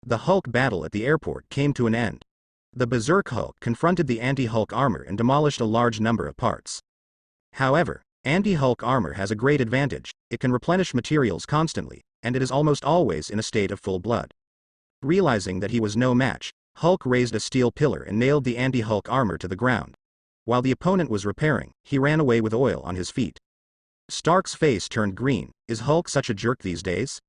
The Hulk battle at the airport came to an end. The Berserk Hulk confronted the anti-Hulk armor and demolished a large number of parts. However, anti-Hulk armor has a great advantage: it can replenish materials constantly, and it is almost always in a state of full blood. Realizing that he was no match, Hulk raised a steel pillar and nailed the anti-Hulk armor to the ground. While the opponent was repairing, he ran away with oil on his feet. Stark's face turned green. Is Hulk such a jerk these days?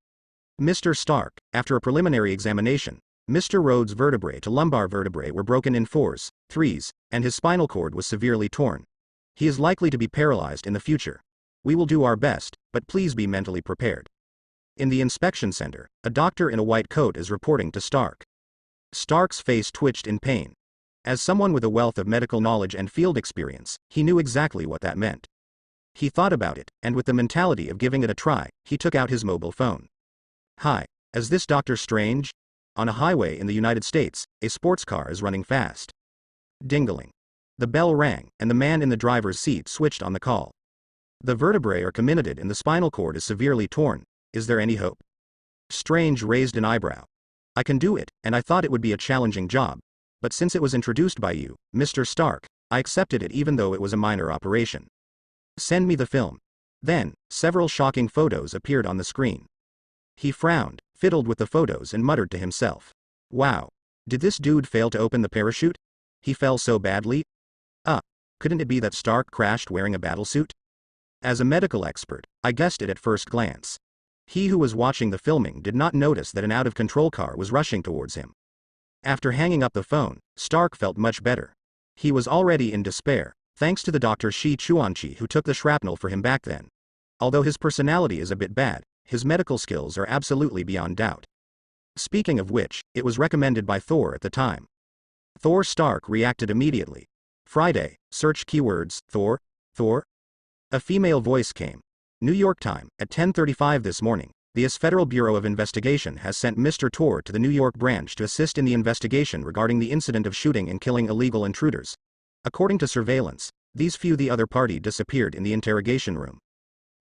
Mr. Stark, after a preliminary examination, Mr. Rhodes' vertebrae to lumbar vertebrae were broken in 4s, 3s, and his spinal cord was severely torn. He is likely to be paralyzed in the future. We will do our best, but please be mentally prepared. In the inspection center, a doctor in a white coat is reporting to Stark. Stark's face twitched in pain. As someone with a wealth of medical knowledge and field experience, he knew exactly what that meant. He thought about it, and with the mentality of giving it a try, he took out his mobile phone. Hi, is this Dr. Strange? On a highway in the United States, a sports car is running fast. Dingling. The bell rang, and the man in the driver's seat switched on the call. The vertebrae are comminuted and the spinal cord is severely torn. Is there any hope? Strange raised an eyebrow. I can do it, and I thought it would be a challenging job. But since it was introduced by you, Mr. Stark, I accepted it even though it was a minor operation. Send me the film. Then, several shocking photos appeared on the screen. He frowned, fiddled with the photos and muttered to himself. Wow. Did this dude fail to open the parachute? He fell so badly? Couldn't it be that Stark crashed wearing a battlesuit? As a medical expert, I guessed it at first glance. He who was watching the filming did not notice that an out-of-control car was rushing towards him. After hanging up the phone, Stark felt much better. He was already in despair, thanks to the Dr. Shi Chuanchi who took the shrapnel for him back then. Although his personality is a bit bad, his medical skills are absolutely beyond doubt. Speaking of which, it was recommended by Thor at the time. Thor. Stark reacted immediately. Friday, search keywords, Thor. A female voice came. New York time, at 10:35 this morning, the US Federal Bureau of Investigation has sent Mr. Thor to the New York branch to assist in the investigation regarding the incident of shooting and killing illegal intruders. According to surveillance, the other party disappeared in the interrogation room.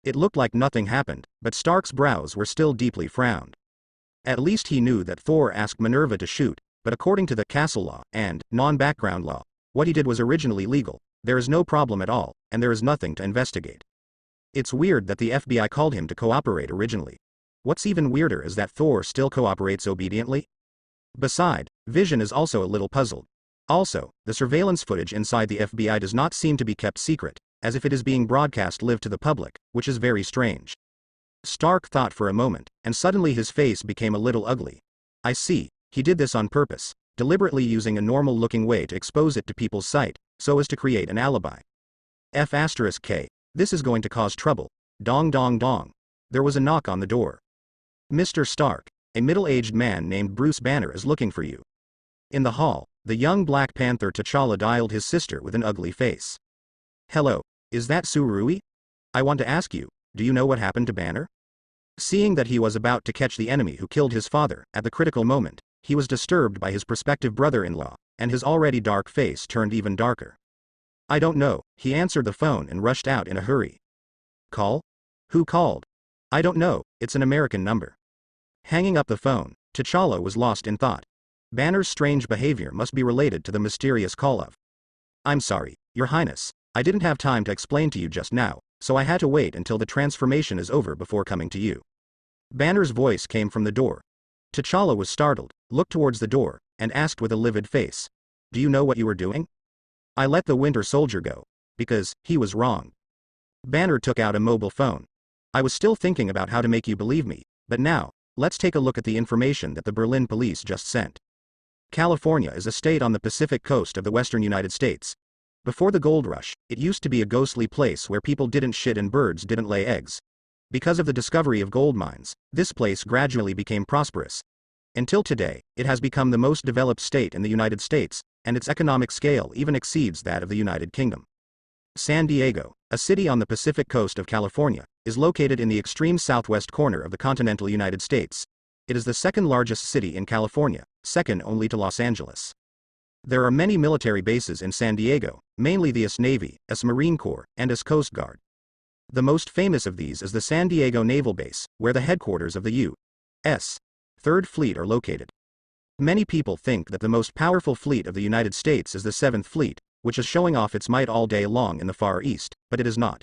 It looked like nothing happened, but Stark's brows were still deeply frowned. At least he knew that Thor asked Minerva to shoot, but according to the castle law and non-background law, what he did was originally legal. There is no problem at all, and there is nothing to investigate. It's weird that the FBI called him to cooperate originally. What's even weirder is that Thor still cooperates obediently. Beside, Vision is also a little puzzled. Also, the surveillance footage inside the FBI does not seem to be kept secret, as if it is being broadcast live to the public, which is very strange. Stark thought for a moment, and suddenly his face became a little ugly. I see, he did this on purpose, deliberately using a normal-looking way to expose it to people's sight, so as to create an alibi. F***K. This is going to cause trouble. Dong dong dong. There was a knock on the door. Mr. Stark, a middle-aged man named Bruce Banner is looking for you. In the hall, the young Black Panther T'Challa dialed his sister with an ugly face. Hello, is that Surui? I want to ask you, do you know what happened to Banner? Seeing that he was about to catch the enemy who killed his father, at the critical moment, he was disturbed by his prospective brother-in-law, and his already dark face turned even darker. I don't know, he answered the phone and rushed out in a hurry. Call? Who called? I don't know, it's an American number. Hanging up the phone, T'Challa was lost in thought. Banner's strange behavior must be related to the mysterious call of. I'm sorry, Your Highness, I didn't have time to explain to you just now, so I had to wait until the transformation is over before coming to you. Banner's voice came from the door. T'Challa was startled, looked towards the door, and asked with a livid face. Do you know what you were doing? I let the Winter Soldier go. Because, he was wrong. Banner took out a mobile phone. I was still thinking about how to make you believe me, but now, let's take a look at the information that the Berlin police just sent. California is a state on the Pacific coast of the western United States. Before the gold rush, it used to be a ghostly place where people didn't shit and birds didn't lay eggs. Because of the discovery of gold mines, this place gradually became prosperous. Until today, it has become the most developed state in the United States, and its economic scale even exceeds that of the United Kingdom. San Diego, a city on the Pacific coast of California, is located in the extreme southwest corner of the continental United States. It is the second largest city in California, second only to Los Angeles. There are many military bases in San Diego, mainly the US Navy, US Marine Corps, and US Coast Guard. The most famous of these is the San Diego Naval Base, where the headquarters of the U.S. Third Fleet are located. Many people think that the most powerful fleet of the United States is the Seventh Fleet, which is showing off its might all day long in the Far East, but it is not.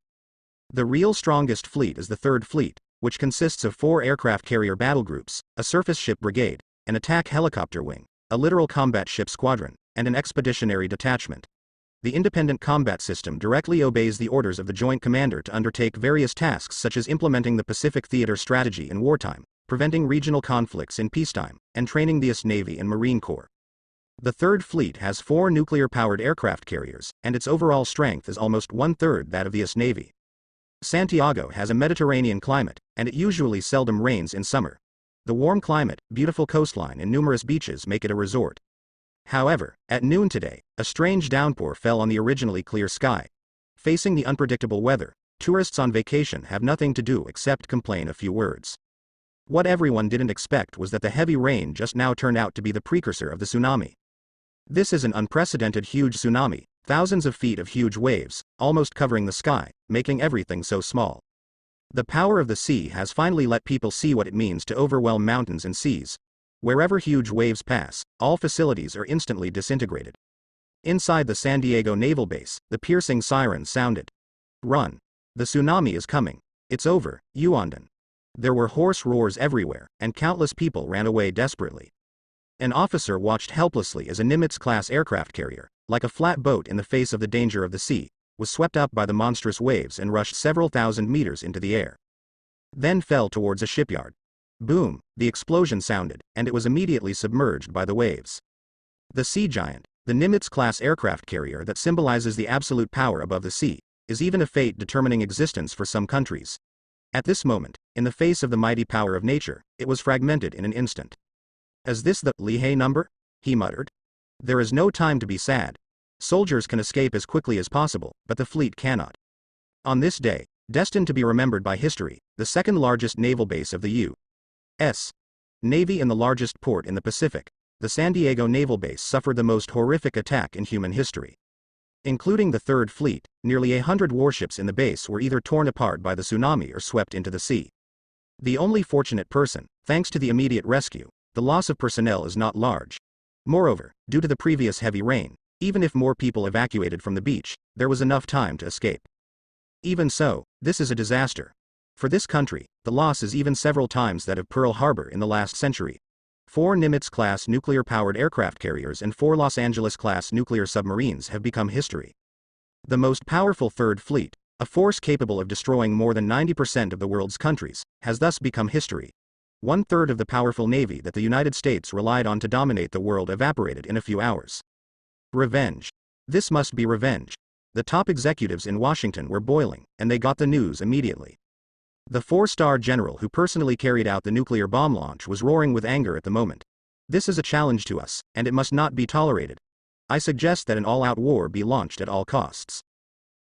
The real strongest fleet is the Third Fleet, which consists of 4 aircraft carrier battle groups, a surface ship brigade, an attack helicopter wing, a littoral combat ship squadron, and an expeditionary detachment. The independent combat system directly obeys the orders of the Joint Commander to undertake various tasks such as implementing the Pacific Theater strategy in wartime, preventing regional conflicts in peacetime, and training the US Navy and Marine Corps. The Third Fleet has 4 nuclear-powered aircraft carriers, and its overall strength is almost 1/3 that of the US Navy. Santiago has a Mediterranean climate, and it usually seldom rains in summer. The warm climate, beautiful coastline and numerous beaches make it a resort. However, at noon today, a strange downpour fell on the originally clear sky. Facing the unpredictable weather, tourists on vacation have nothing to do except complain a few words. What everyone didn't expect was that the heavy rain just now turned out to be the precursor of the tsunami. This is an unprecedented huge tsunami, thousands of feet of huge waves, almost covering the sky, making everything so small. The power of the sea has finally let people see what it means to overwhelm mountains and seas. Wherever huge waves pass, all facilities are instantly disintegrated. Inside the San Diego Naval Base, the piercing siren sounded. Run. The tsunami is coming. It's over, Uondan. There were hoarse roars everywhere, and countless people ran away desperately. An officer watched helplessly as a Nimitz-class aircraft carrier, like a flat boat in the face of the danger of the sea, was swept up by the monstrous waves and rushed several thousand meters into the air. Then fell towards a shipyard. Boom, the explosion sounded, and it was immediately submerged by the waves. The Sea Giant, the Nimitz-class aircraft carrier that symbolizes the absolute power above the sea, is even a fate-determining existence for some countries. At this moment, in the face of the mighty power of nature, it was fragmented in an instant. Is this the Lihei number? He muttered. There is no time to be sad. Soldiers can escape as quickly as possible, but the fleet cannot. On this day, destined to be remembered by history, the second largest naval base of the U.S. Navy and the largest port in the Pacific, the San Diego Naval Base suffered the most horrific attack in human history. Including the Third Fleet, nearly 100 warships in the base were either torn apart by the tsunami or swept into the sea. The only fortunate person, thanks to the immediate rescue, the loss of personnel is not large. Moreover, due to the previous heavy rain, even if more people evacuated from the beach, there was enough time to escape. Even so, this is a disaster. For this country, the loss is even several times that of Pearl Harbor in the last century. 4 Nimitz-class nuclear-powered aircraft carriers and 4 Los Angeles-class nuclear submarines have become history. The most powerful Third Fleet, a force capable of destroying more than 90% of the world's countries, has thus become history. 1/3 of the powerful navy that the United States relied on to dominate the world evaporated in a few hours. Revenge. This must be revenge. The top executives in Washington were boiling, and they got the news immediately. The 4-star general who personally carried out the nuclear bomb launch was roaring with anger at the moment. This is a challenge to us, and it must not be tolerated. I suggest that an all-out war be launched at all costs.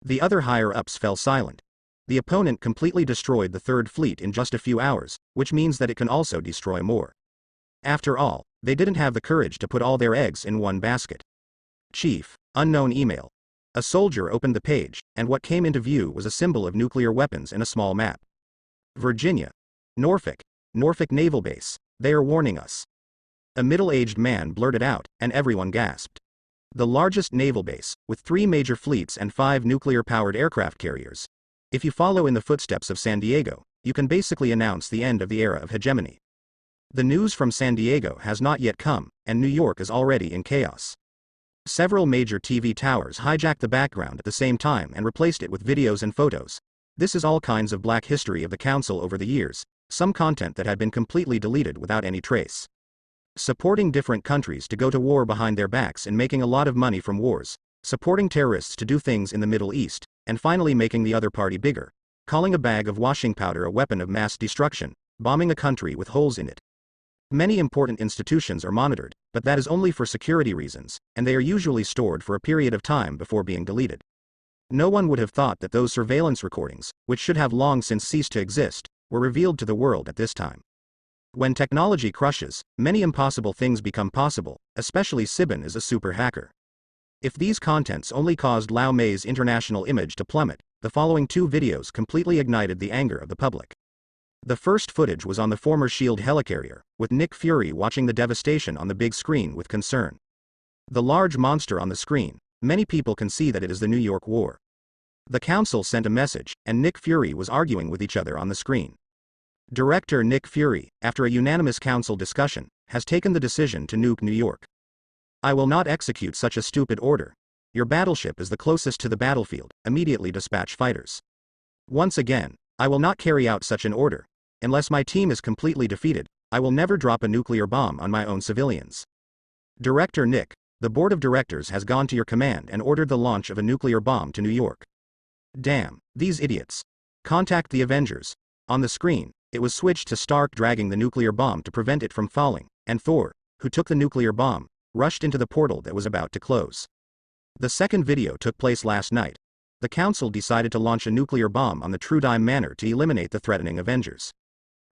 The other higher-ups fell silent. The opponent completely destroyed the Third Fleet in just a few hours, which means that it can also destroy more. After all, they didn't have the courage to put all their eggs in one basket. Chief, unknown email. A soldier opened the page, and what came into view was a symbol of nuclear weapons and a small map. Virginia. Norfolk Naval Base. They are warning us. A middle-aged man blurted out, and everyone gasped. The largest naval base, with 3 major fleets and 5 nuclear-powered aircraft carriers. If you follow in the footsteps of San Diego, you can basically announce the end of the era of hegemony. The news from San Diego has not yet come, and New York is already in chaos. Several major TV towers hijacked the background at the same time and replaced it with videos and photos. This is all kinds of black history of the council over the years, some content that had been completely deleted without any trace. Supporting different countries to go to war behind their backs and making a lot of money from wars, supporting terrorists to do things in the Middle East, and finally making the other party bigger, calling a bag of washing powder a weapon of mass destruction, bombing a country with holes in it. Many important institutions are monitored, but that is only for security reasons, and they are usually stored for a period of time before being deleted. No one would have thought that those surveillance recordings, which should have long since ceased to exist, were revealed to the world at this time. When technology crushes, many impossible things become possible, especially Sibin is a super hacker. If these contents only caused Lau Mei's international image to plummet, the following 2 videos completely ignited the anger of the public. The first footage was on the former SHIELD helicarrier, with Nick Fury watching the devastation on the big screen with concern. The large monster on the screen, many people can see that it is the New York War. The council sent a message, and Nick Fury was arguing with each other on the screen. Director Nick Fury, after a unanimous council discussion, has taken the decision to nuke New York. I will not execute such a stupid order. Your battleship is the closest to the battlefield, immediately dispatch fighters. Once again, I will not carry out such an order. Unless my team is completely defeated, I will never drop a nuclear bomb on my own civilians. Director Nick, the board of directors has gone to your command and ordered the launch of a nuclear bomb to New York. Damn, these idiots. Contact the Avengers. On the screen, it was switched to Stark dragging the nuclear bomb to prevent it from falling, and Thor, who took the nuclear bomb, rushed into the portal that was about to close. The second video took place last night. The council decided to launch a nuclear bomb on the Trudime Manor to eliminate the threatening Avengers.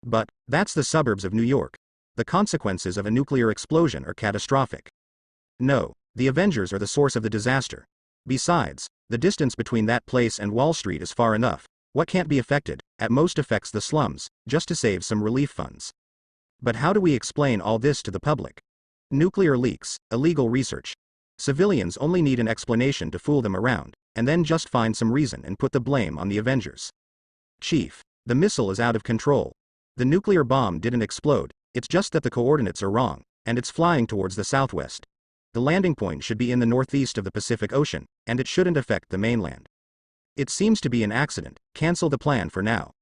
But, that's the suburbs of New York. The consequences of a nuclear explosion are catastrophic. No, the Avengers are the source of the disaster. Besides, the distance between that place and Wall Street is far enough. What can't be affected, at most affects the slums, just to save some relief funds. But how do we explain all this to the public? Nuclear leaks, illegal research. Civilians only need an explanation to fool them around, and then just find some reason and put the blame on the Avengers. Chief, the missile is out of control. The nuclear bomb didn't explode, it's just that the coordinates are wrong, and it's flying towards the southwest. The landing point should be in the northeast of the Pacific Ocean, and it shouldn't affect the mainland. It seems to be an accident, cancel the plan for now.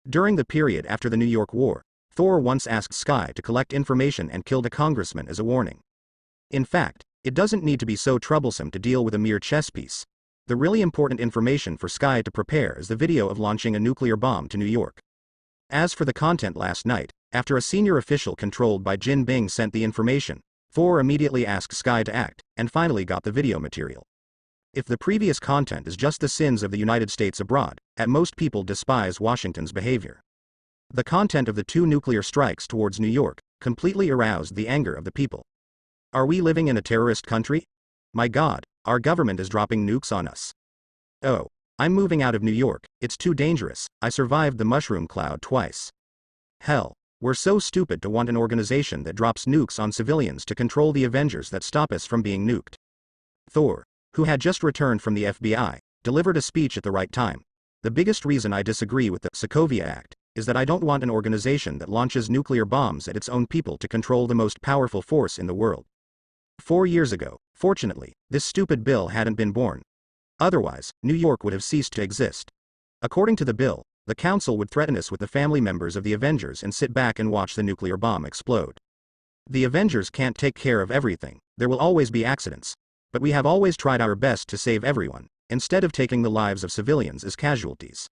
During the period after the New York War, Thor once asked Sky to collect information and killed a congressman as a warning. In fact, it doesn't need to be so troublesome to deal with a mere chess piece. The really important information for Sky to prepare is the video of launching a nuclear bomb to New York. As for the content last night, after a senior official controlled by Jin Bing sent the information, Thor immediately asked Sky to act, and finally got the video material. If the previous content is just the sins of the United States abroad, at most people despise Washington's behavior. The content of the 2 nuclear strikes towards New York completely aroused the anger of the people. Are we living in a terrorist country? My God, our government is dropping nukes on us. Oh, I'm moving out of New York, it's too dangerous, I survived the mushroom cloud twice. Hell, we're so stupid to want an organization that drops nukes on civilians to control the Avengers that stop us from being nuked. Thor, who had just returned from the FBI, delivered a speech at the right time. The biggest reason I disagree with the Sokovia Act is that I don't want an organization that launches nuclear bombs at its own people to control the most powerful force in the world. 4 years ago, fortunately, this stupid bill hadn't been born. Otherwise, New York would have ceased to exist. According to the bill, the council would threaten us with the family members of the Avengers and sit back and watch the nuclear bomb explode. The Avengers can't take care of everything, there will always be accidents. But we have always tried our best to save everyone, instead of taking the lives of civilians as casualties.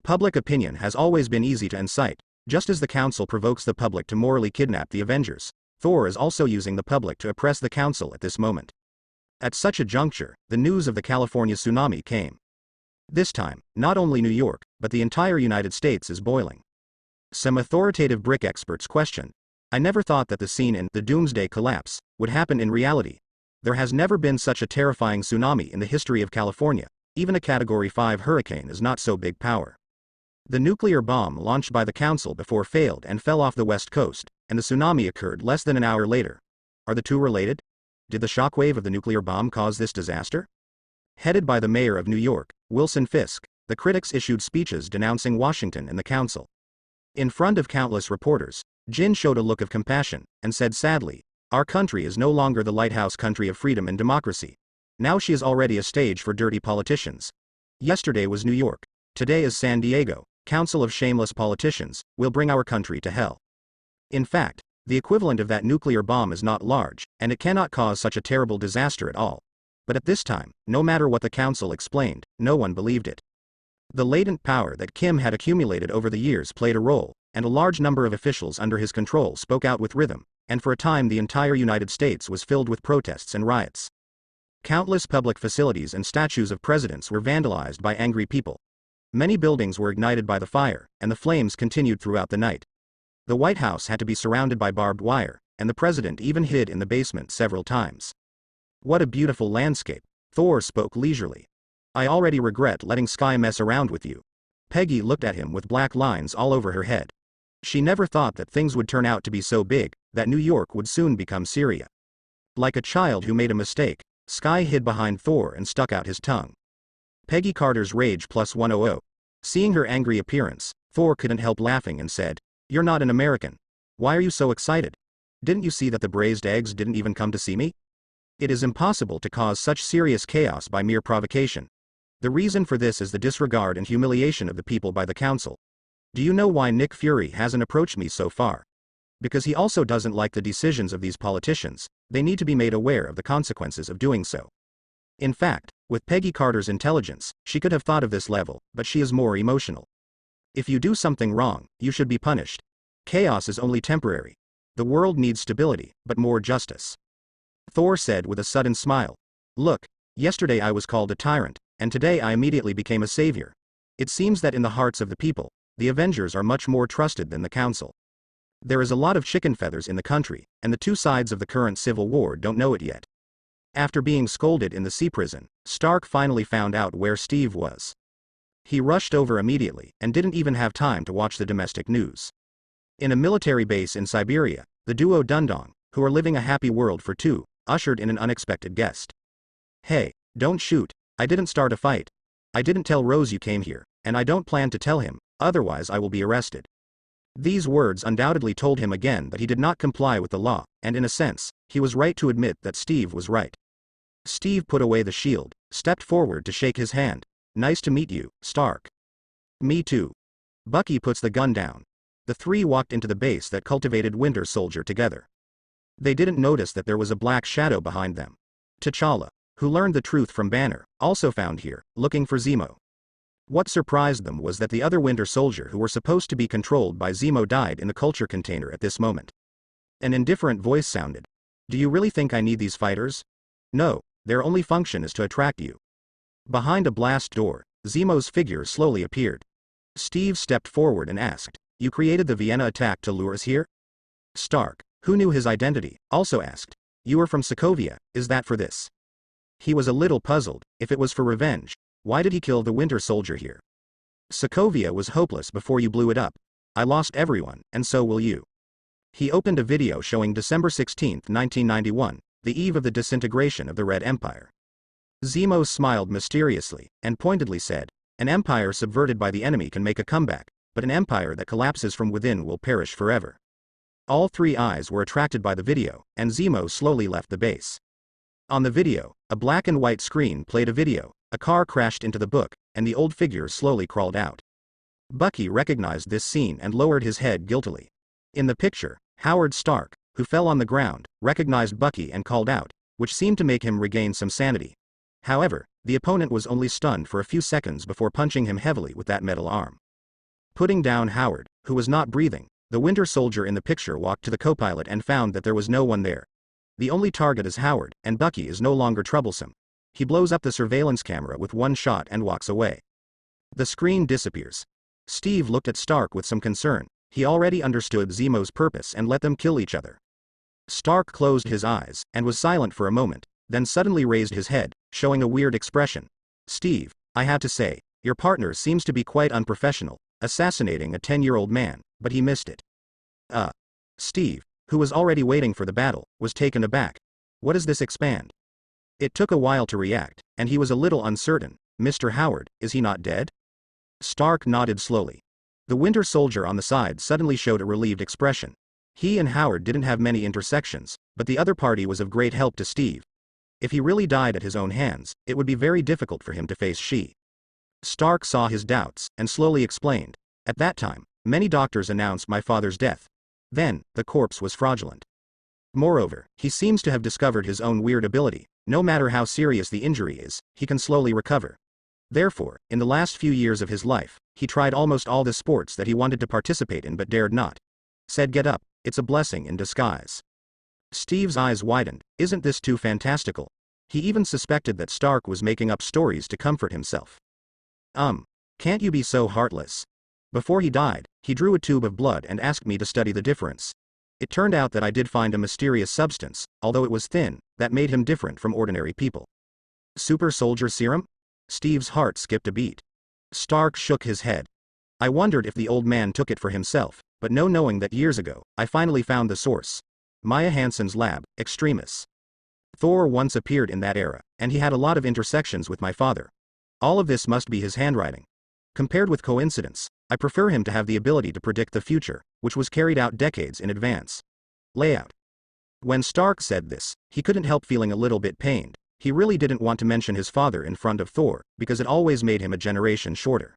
Public opinion has always been easy to incite, just as the council provokes the public to morally kidnap the Avengers. Thor is also using the public to oppress the council at this moment. At such a juncture, the news of the California tsunami came. This time, not only New York, but the entire United States is boiling. Some authoritative brick experts question, I never thought that the scene in The Doomsday Collapse would happen in reality. There has never been such a terrifying tsunami in the history of California, even a Category 5 hurricane is not so big power. The nuclear bomb launched by the council before failed and fell off the west coast, and the tsunami occurred less than an hour later. Are the two related? Did the shockwave of the nuclear bomb cause this disaster? Headed by the mayor of New York, Wilson Fisk, the critics issued speeches denouncing Washington and the council. In front of countless reporters, Jin showed a look of compassion, and said sadly, our country is no longer the lighthouse country of freedom and democracy. Now she is already a stage for dirty politicians. Yesterday was New York. Today is San Diego. Council of shameless politicians will bring our country to hell. In fact, the equivalent of that nuclear bomb is not large, and it cannot cause such a terrible disaster at all. But at this time, no matter what the council explained, no one believed it. The latent power that Kim had accumulated over the years played a role, and a large number of officials under his control spoke out with rhythm, and for a time the entire United States was filled with protests and riots. Countless public facilities and statues of presidents were vandalized by angry people. Many buildings were ignited by the fire, and the flames continued throughout the night. The White House had to be surrounded by barbed wire, and the president even hid in the basement several times. What a beautiful landscape, Thor spoke leisurely. I already regret letting Sky mess around with you. Peggy looked at him with black lines all over her head. She never thought that things would turn out to be so big, that New York would soon become Syria. Like a child who made a mistake, Sky hid behind Thor and stuck out his tongue. Peggy Carter's rage plus 100. Seeing her angry appearance, Thor couldn't help laughing and said, "You're not an American. Why are you so excited? Didn't you see that the braised eggs didn't even come to see me? It is impossible to cause such serious chaos by mere provocation. The reason for this is the disregard and humiliation of the people by the council. Do you know why Nick Fury hasn't approached me so far? Because he also doesn't like the decisions of these politicians. They need to be made aware of the consequences of doing so." In fact, with Peggy Carter's intelligence, she could have thought of this level, but she is more emotional. If you do something wrong, you should be punished. Chaos is only temporary. The world needs stability, but more justice. Thor said with a sudden smile. "Look, yesterday I was called a tyrant, and today I immediately became a savior. It seems that in the hearts of the people, the Avengers are much more trusted than the Council. There is a lot of chicken feathers in the country, and the two sides of the current civil war don't know it yet." After being scolded in the sea prison, Stark finally found out where Steve was. He rushed over immediately, and didn't even have time to watch the domestic news. In a military base in Siberia, the duo Dundong, who are living a happy world for two, ushered in an unexpected guest. "Hey, don't shoot, I didn't start a fight. I didn't tell Rose you came here, and I don't plan to tell him, otherwise I will be arrested." These words undoubtedly told him again that he did not comply with the law, and in a sense, he was right to admit that Steve was right. Steve put away the shield, stepped forward to shake his hand. "Nice to meet you, Stark." "Me too." Bucky puts the gun down. The three walked into the base that cultivated Winter Soldier together. They didn't notice that there was a black shadow behind them. T'Challa, who learned the truth from Banner, also found here, looking for Zemo. What surprised them was that the other Winter Soldier who were supposed to be controlled by Zemo died in the culture container at this moment. An indifferent voice sounded. "Do you really think I need these fighters? No, their only function is to attract you." Behind a blast door, Zemo's figure slowly appeared. Steve stepped forward and asked, "You created the Vienna attack to lure us here?" Stark, who knew his identity, also asked, "You are from Sokovia, is that for this?" He was a little puzzled. If it was for revenge, why did he kill the Winter Soldier here? "Sokovia was hopeless before you blew it up. I lost everyone, and so will you." He opened a video showing December 16, 1991, the eve of the disintegration of the Red Empire. Zemo smiled mysteriously, and pointedly said, "An empire subverted by the enemy can make a comeback, but an empire that collapses from within will perish forever." All three eyes were attracted by the video, and Zemo slowly left the base. On the video, a black and white screen played a video, a car crashed into the book, and the old figure slowly crawled out. Bucky recognized this scene and lowered his head guiltily. In the picture, Howard Stark, who fell on the ground, recognized Bucky and called out, which seemed to make him regain some sanity. However, the opponent was only stunned for a few seconds before punching him heavily with that metal arm. Putting down Howard, who was not breathing, the Winter Soldier in the picture walked to the co-pilot and found that there was no one there. The only target is Howard, and Bucky is no longer troublesome. He blows up the surveillance camera with one shot and walks away. The screen disappears. Steve looked at Stark with some concern. He already understood Zemo's purpose and let them kill each other. Stark closed his eyes, and was silent for a moment, then suddenly raised his head, showing a weird expression. "Steve, I have to say, your partner seems to be quite unprofessional, assassinating a 10-year-old man, but he missed it." Steve, who was already waiting for the battle, was taken aback. "What does this expand?" It took a while to react, and he was a little uncertain. "Mr. Howard, is he not dead?" Stark nodded slowly. The Winter Soldier on the side suddenly showed a relieved expression. He and Howard didn't have many intersections, but the other party was of great help to Steve. If he really died at his own hands, it would be very difficult for him to face She. Stark saw his doubts, and slowly explained. "At that time, many doctors announced my father's death. Then, the corpse was fraudulent. Moreover, he seems to have discovered his own weird ability. No matter how serious the injury is, he can slowly recover. Therefore, in the last few years of his life, he tried almost all the sports that he wanted to participate in but dared not. Said get up, it's a blessing in disguise." Steve's eyes widened. Isn't this too fantastical? He even suspected that Stark was making up stories to comfort himself. Can't you be so heartless? Before he died, he drew a tube of blood and asked me to study the difference. It turned out that I did find a mysterious substance, although it was thin, that made him different from ordinary people. Super soldier serum? Steve's heart skipped a beat. Stark shook his head. I wondered if the old man took it for himself, but no knowing that years ago, I finally found the source. Maya Hansen's lab, Extremis. Thor once appeared in that era, and he had a lot of intersections with my father. All of this must be his handwriting. Compared with coincidence, I prefer him to have the ability to predict the future, which was carried out decades in advance. Layout. When Stark said this, he couldn't help feeling a little bit pained. He really didn't want to mention his father in front of Thor, because it always made him a generation shorter.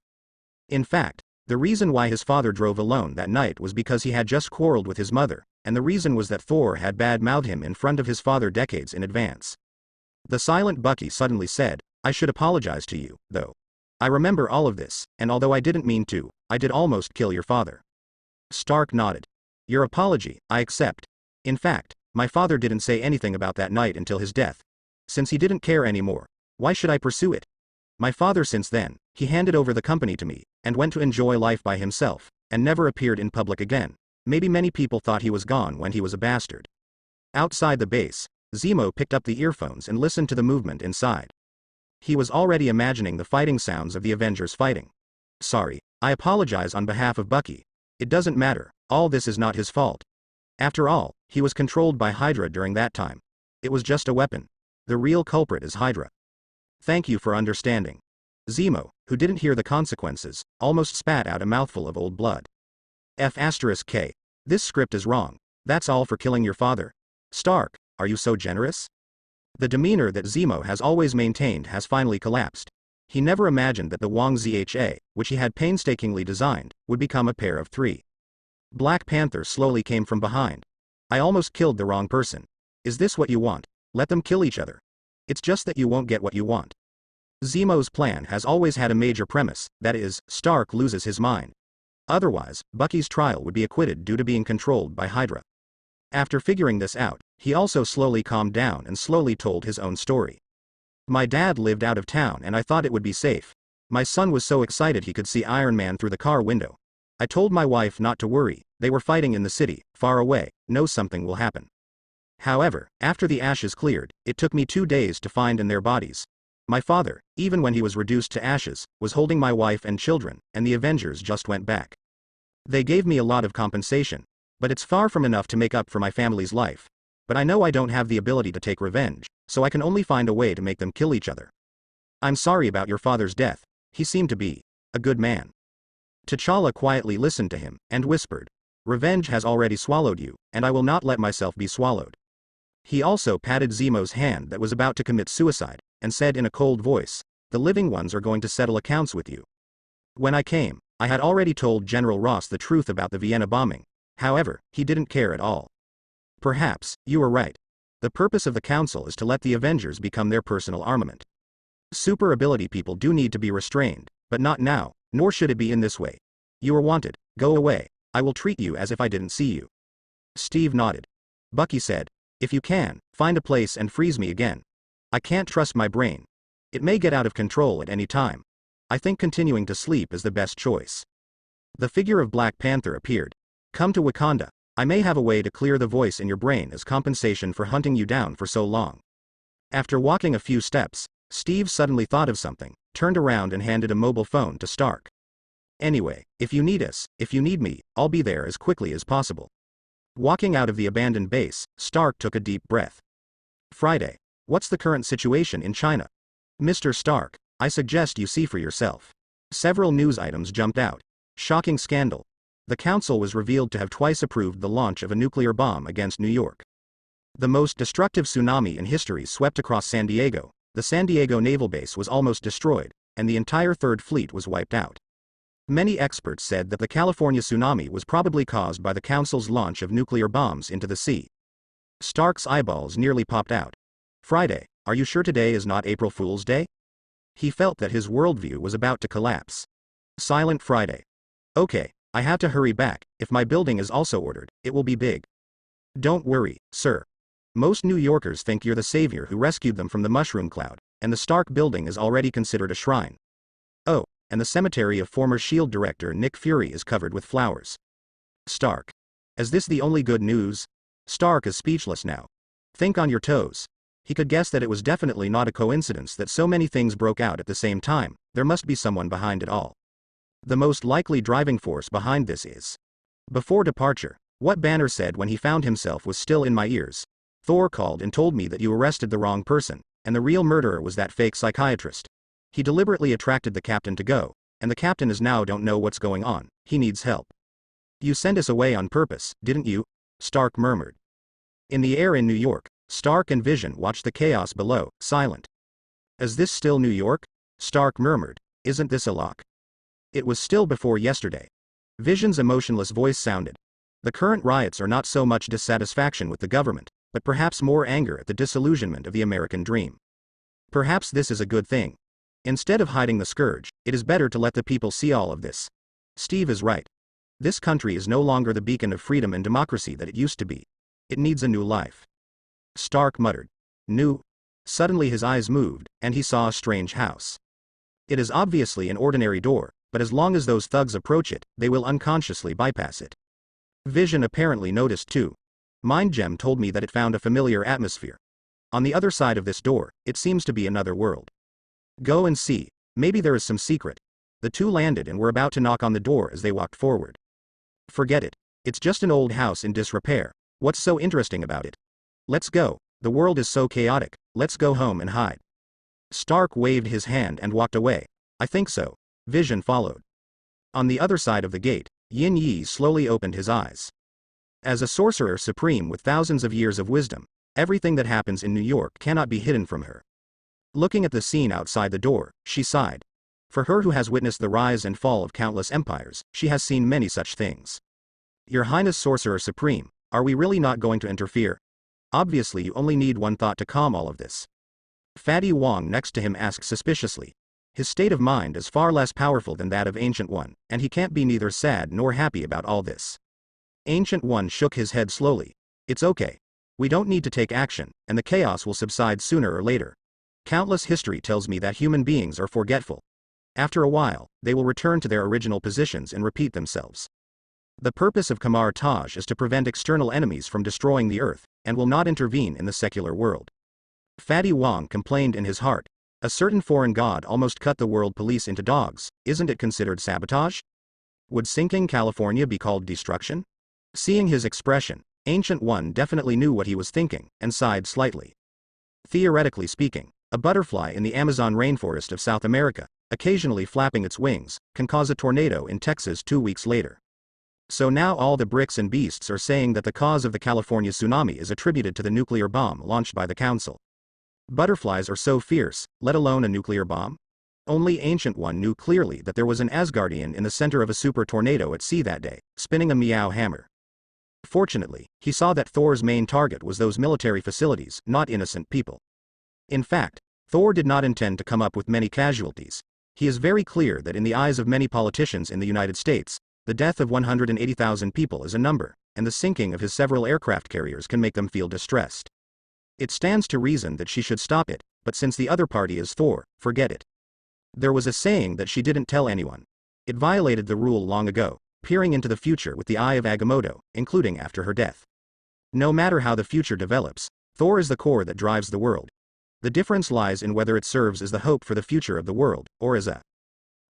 In fact, the reason why his father drove alone that night was because he had just quarreled with his mother, and the reason was that Thor had bad-mouthed him in front of his father decades in advance. The silent Bucky suddenly said, "I should apologize to you, though. I remember all of this, and although I didn't mean to, I did almost kill your father." Stark nodded. "Your apology, I accept. In fact, my father didn't say anything about that night until his death. Since he didn't care anymore, why should I pursue it? My father since then, he handed over the company to me, and went to enjoy life by himself, and never appeared in public again. Maybe many people thought he was gone when he was a bastard." Outside the base, Zemo picked up the earphones and listened to the movement inside. He was already imagining the fighting sounds of the Avengers fighting. "Sorry, I apologize on behalf of Bucky. It doesn't matter, all this is not his fault. After all, he was controlled by Hydra during that time. It was just a weapon. The real culprit is Hydra. Thank you for understanding." Zemo, who didn't hear the consequences, almost spat out a mouthful of old blood. F*K. This script is wrong. That's all for killing your father? Stark, are you so generous? The demeanor that Zemo has always maintained has finally collapsed. He never imagined that the Wong Zha, which he had painstakingly designed, would become a pair of three. Black Panther slowly came from behind. "I almost killed the wrong person. Is this what you want? Let them kill each other. It's just that you won't get what you want." Zemo's plan has always had a major premise, that is, Stark loses his mind. Otherwise, Bucky's trial would be acquitted due to being controlled by Hydra. After figuring this out, he also slowly calmed down and slowly told his own story. "My dad lived out of town and I thought it would be safe. My son was so excited he could see Iron Man through the car window. I told my wife not to worry, they were fighting in the city, far away, know something will happen. However, after the ashes cleared, it took me 2 days to find in their bodies. My father, even when he was reduced to ashes, was holding my wife and children, and the Avengers just went back. They gave me a lot of compensation, but it's far from enough to make up for my family's life. But I know I don't have the ability to take revenge, so I can only find a way to make them kill each other. I'm sorry about your father's death. He seemed to be a good man." T'Challa quietly listened to him, and whispered, "Revenge has already swallowed you, and I will not let myself be swallowed." He also patted Zemo's hand that was about to commit suicide, and said in a cold voice, "The living ones are going to settle accounts with you. When I came, I had already told General Ross the truth about the Vienna bombing. However, he didn't care at all. Perhaps, you were right. The purpose of the council is to let the Avengers become their personal armament. Super ability people do need to be restrained, but not now, nor should it be in this way. You are wanted, go away, I will treat you as if I didn't see you." Steve nodded. Bucky said, "If you can, find a place and freeze me again. I can't trust my brain. It may get out of control at any time. I think continuing to sleep is the best choice." The figure of Black Panther appeared. "Come to Wakanda. I may have a way to clear the voice in your brain as compensation for hunting you down for so long." After walking a few steps, Steve suddenly thought of something, turned around and handed a mobile phone to Stark. "Anyway, if you need us, if you need me, I'll be there as quickly as possible." Walking out of the abandoned base, Stark took a deep breath. "Friday. What's the current situation in China? Mr. Stark, I suggest you see for yourself." Several news items jumped out. Shocking scandal. The council was revealed to have twice approved the launch of a nuclear bomb against New York. The most destructive tsunami in history swept across San Diego. The San Diego naval base was almost destroyed, and the entire Third Fleet was wiped out. Many experts said that the California tsunami was probably caused by the council's launch of nuclear bombs into the sea. Stark's eyeballs nearly popped out. "Friday, are you sure today is not April Fool's Day?" He felt that his worldview was about to collapse. Silent Friday. "Okay, I have to hurry back. If my building is also ordered, it will be big." "Don't worry, sir. Most New Yorkers think you're the savior who rescued them from the mushroom cloud, and the Stark building is already considered a shrine. Oh, and the cemetery of former S.H.I.E.L.D. director Nick Fury is covered with flowers." Stark. Is this the only good news? Stark is speechless now. Think on your toes. He could guess that it was definitely not a coincidence that so many things broke out at the same time. There must be someone behind it all. The most likely driving force behind this is. Before departure, what Banner said when he found himself was still in my ears. Thor called and told me that you arrested the wrong person, and the real murderer was that fake psychiatrist. He deliberately attracted the captain to go, and the captain is now don't know what's going on, he needs help. You sent us away on purpose, didn't you? Stark murmured. In the air in New York, Stark and Vision watched the chaos below, silent. Is this still New York? Stark murmured. Isn't this a lock? It was still before yesterday. Vision's emotionless voice sounded. The current riots are not so much dissatisfaction with the government, but perhaps more anger at the disillusionment of the American dream. Perhaps this is a good thing. Instead of hiding the scourge, it is better to let the people see all of this. Steve is right. This country is no longer the beacon of freedom and democracy that it used to be. It needs a new life. Stark muttered. New? Suddenly his eyes moved, and he saw a strange house. It is obviously an ordinary door, but as long as those thugs approach it, they will unconsciously bypass it. Vision apparently noticed too. Mind Gem told me that it found a familiar atmosphere. On the other side of this door, it seems to be another world. Go and see, maybe there is some secret. The two landed and were about to knock on the door as they walked forward. Forget it. It's just an old house in disrepair. What's so interesting about it? Let's go. The world is so chaotic. Let's go home and hide. Stark waved his hand and walked away. I think so. Vision followed. On the other side of the gate, Yin Yi slowly opened his eyes. As a sorcerer supreme with thousands of years of wisdom, everything that happens in New York cannot be hidden from her. Looking at the scene outside the door, she sighed. For her who has witnessed the rise and fall of countless empires, she has seen many such things. Your Highness Sorcerer Supreme, are we really not going to interfere? Obviously you only need one thought to calm all of this. Fatty Wong next to him asked suspiciously. His state of mind is far less powerful than that of Ancient One, and he can't be neither sad nor happy about all this. Ancient One shook his head slowly. It's okay. We don't need to take action, and the chaos will subside sooner or later. Countless history tells me that human beings are forgetful. After a while, they will return to their original positions and repeat themselves. The purpose of Kamar Taj is to prevent external enemies from destroying the earth, and will not intervene in the secular world. Fatty Wong complained in his heart. A certain foreign god almost cut the world police into dogs, isn't it considered sabotage? Would sinking California be called destruction? Seeing his expression, Ancient One definitely knew what he was thinking, and sighed slightly. Theoretically speaking, a butterfly in the Amazon rainforest of South America, occasionally flapping its wings, can cause a tornado in Texas 2 weeks later. So now all the bricks and beasts are saying that the cause of the California tsunami is attributed to the nuclear bomb launched by the council. Butterflies are so fierce, let alone a nuclear bomb? Only Ancient One knew clearly that there was an Asgardian in the center of a super tornado at sea that day, spinning a meow hammer. Fortunately, he saw that Thor's main target was those military facilities, not innocent people. In fact, Thor did not intend to come up with many casualties. He is very clear that in the eyes of many politicians in the United States, the death of 180,000 people is a number, and the sinking of his several aircraft carriers can make them feel distressed. It stands to reason that she should stop it, but since the other party is Thor, forget it. There was a saying that she didn't tell anyone. It violated the rule long ago, peering into the future with the eye of Agamotto, including after her death. No matter how the future develops, Thor is the core that drives the world. The difference lies in whether it serves as the hope for the future of the world, or as a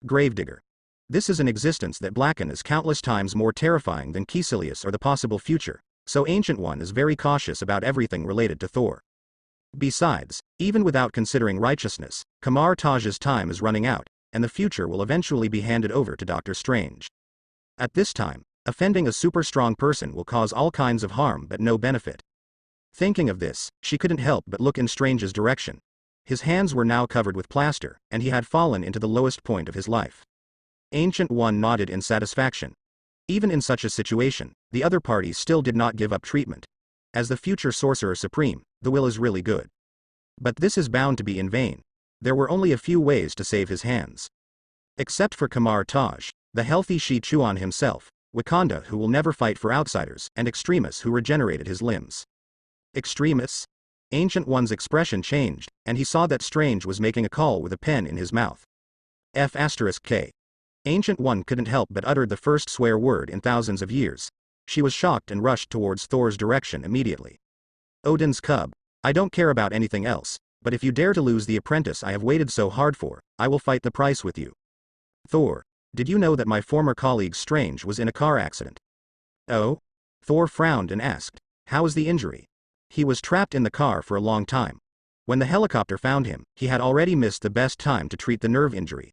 gravedigger. This is an existence that Blacken is countless times more terrifying than Caecilius or the possible future, so Ancient One is very cautious about everything related to Thor. Besides, even without considering righteousness, Kamar Taj's time is running out, and the future will eventually be handed over to Doctor Strange. At this time, offending a super strong person will cause all kinds of harm but no benefit. Thinking of this, she couldn't help but look in Strange's direction. His hands were now covered with plaster, and he had fallen into the lowest point of his life. Ancient One nodded in satisfaction. Even in such a situation, the other party still did not give up treatment. As the future Sorcerer Supreme, the will is really good. But this is bound to be in vain. There were only a few ways to save his hands. Except for Kamar Taj, the healthy Shi Chuan himself, Wakanda who will never fight for outsiders, and Extremis who regenerated his limbs. Extremis? Ancient One's expression changed, and he saw that Strange was making a call with a pen in his mouth. F***K. Ancient One couldn't help but uttered the first swear word in thousands of years. She was shocked and rushed towards Thor's direction immediately. Odin's cub, I don't care about anything else, but if you dare to lose the apprentice I have waited so hard for, I will fight the price with you. Thor, Did you know that my former colleague Strange was in a car accident? Oh? Thor frowned and asked, how is the injury? He was trapped in the car for a long time. When the helicopter found him, he had already missed the best time to treat the nerve injury.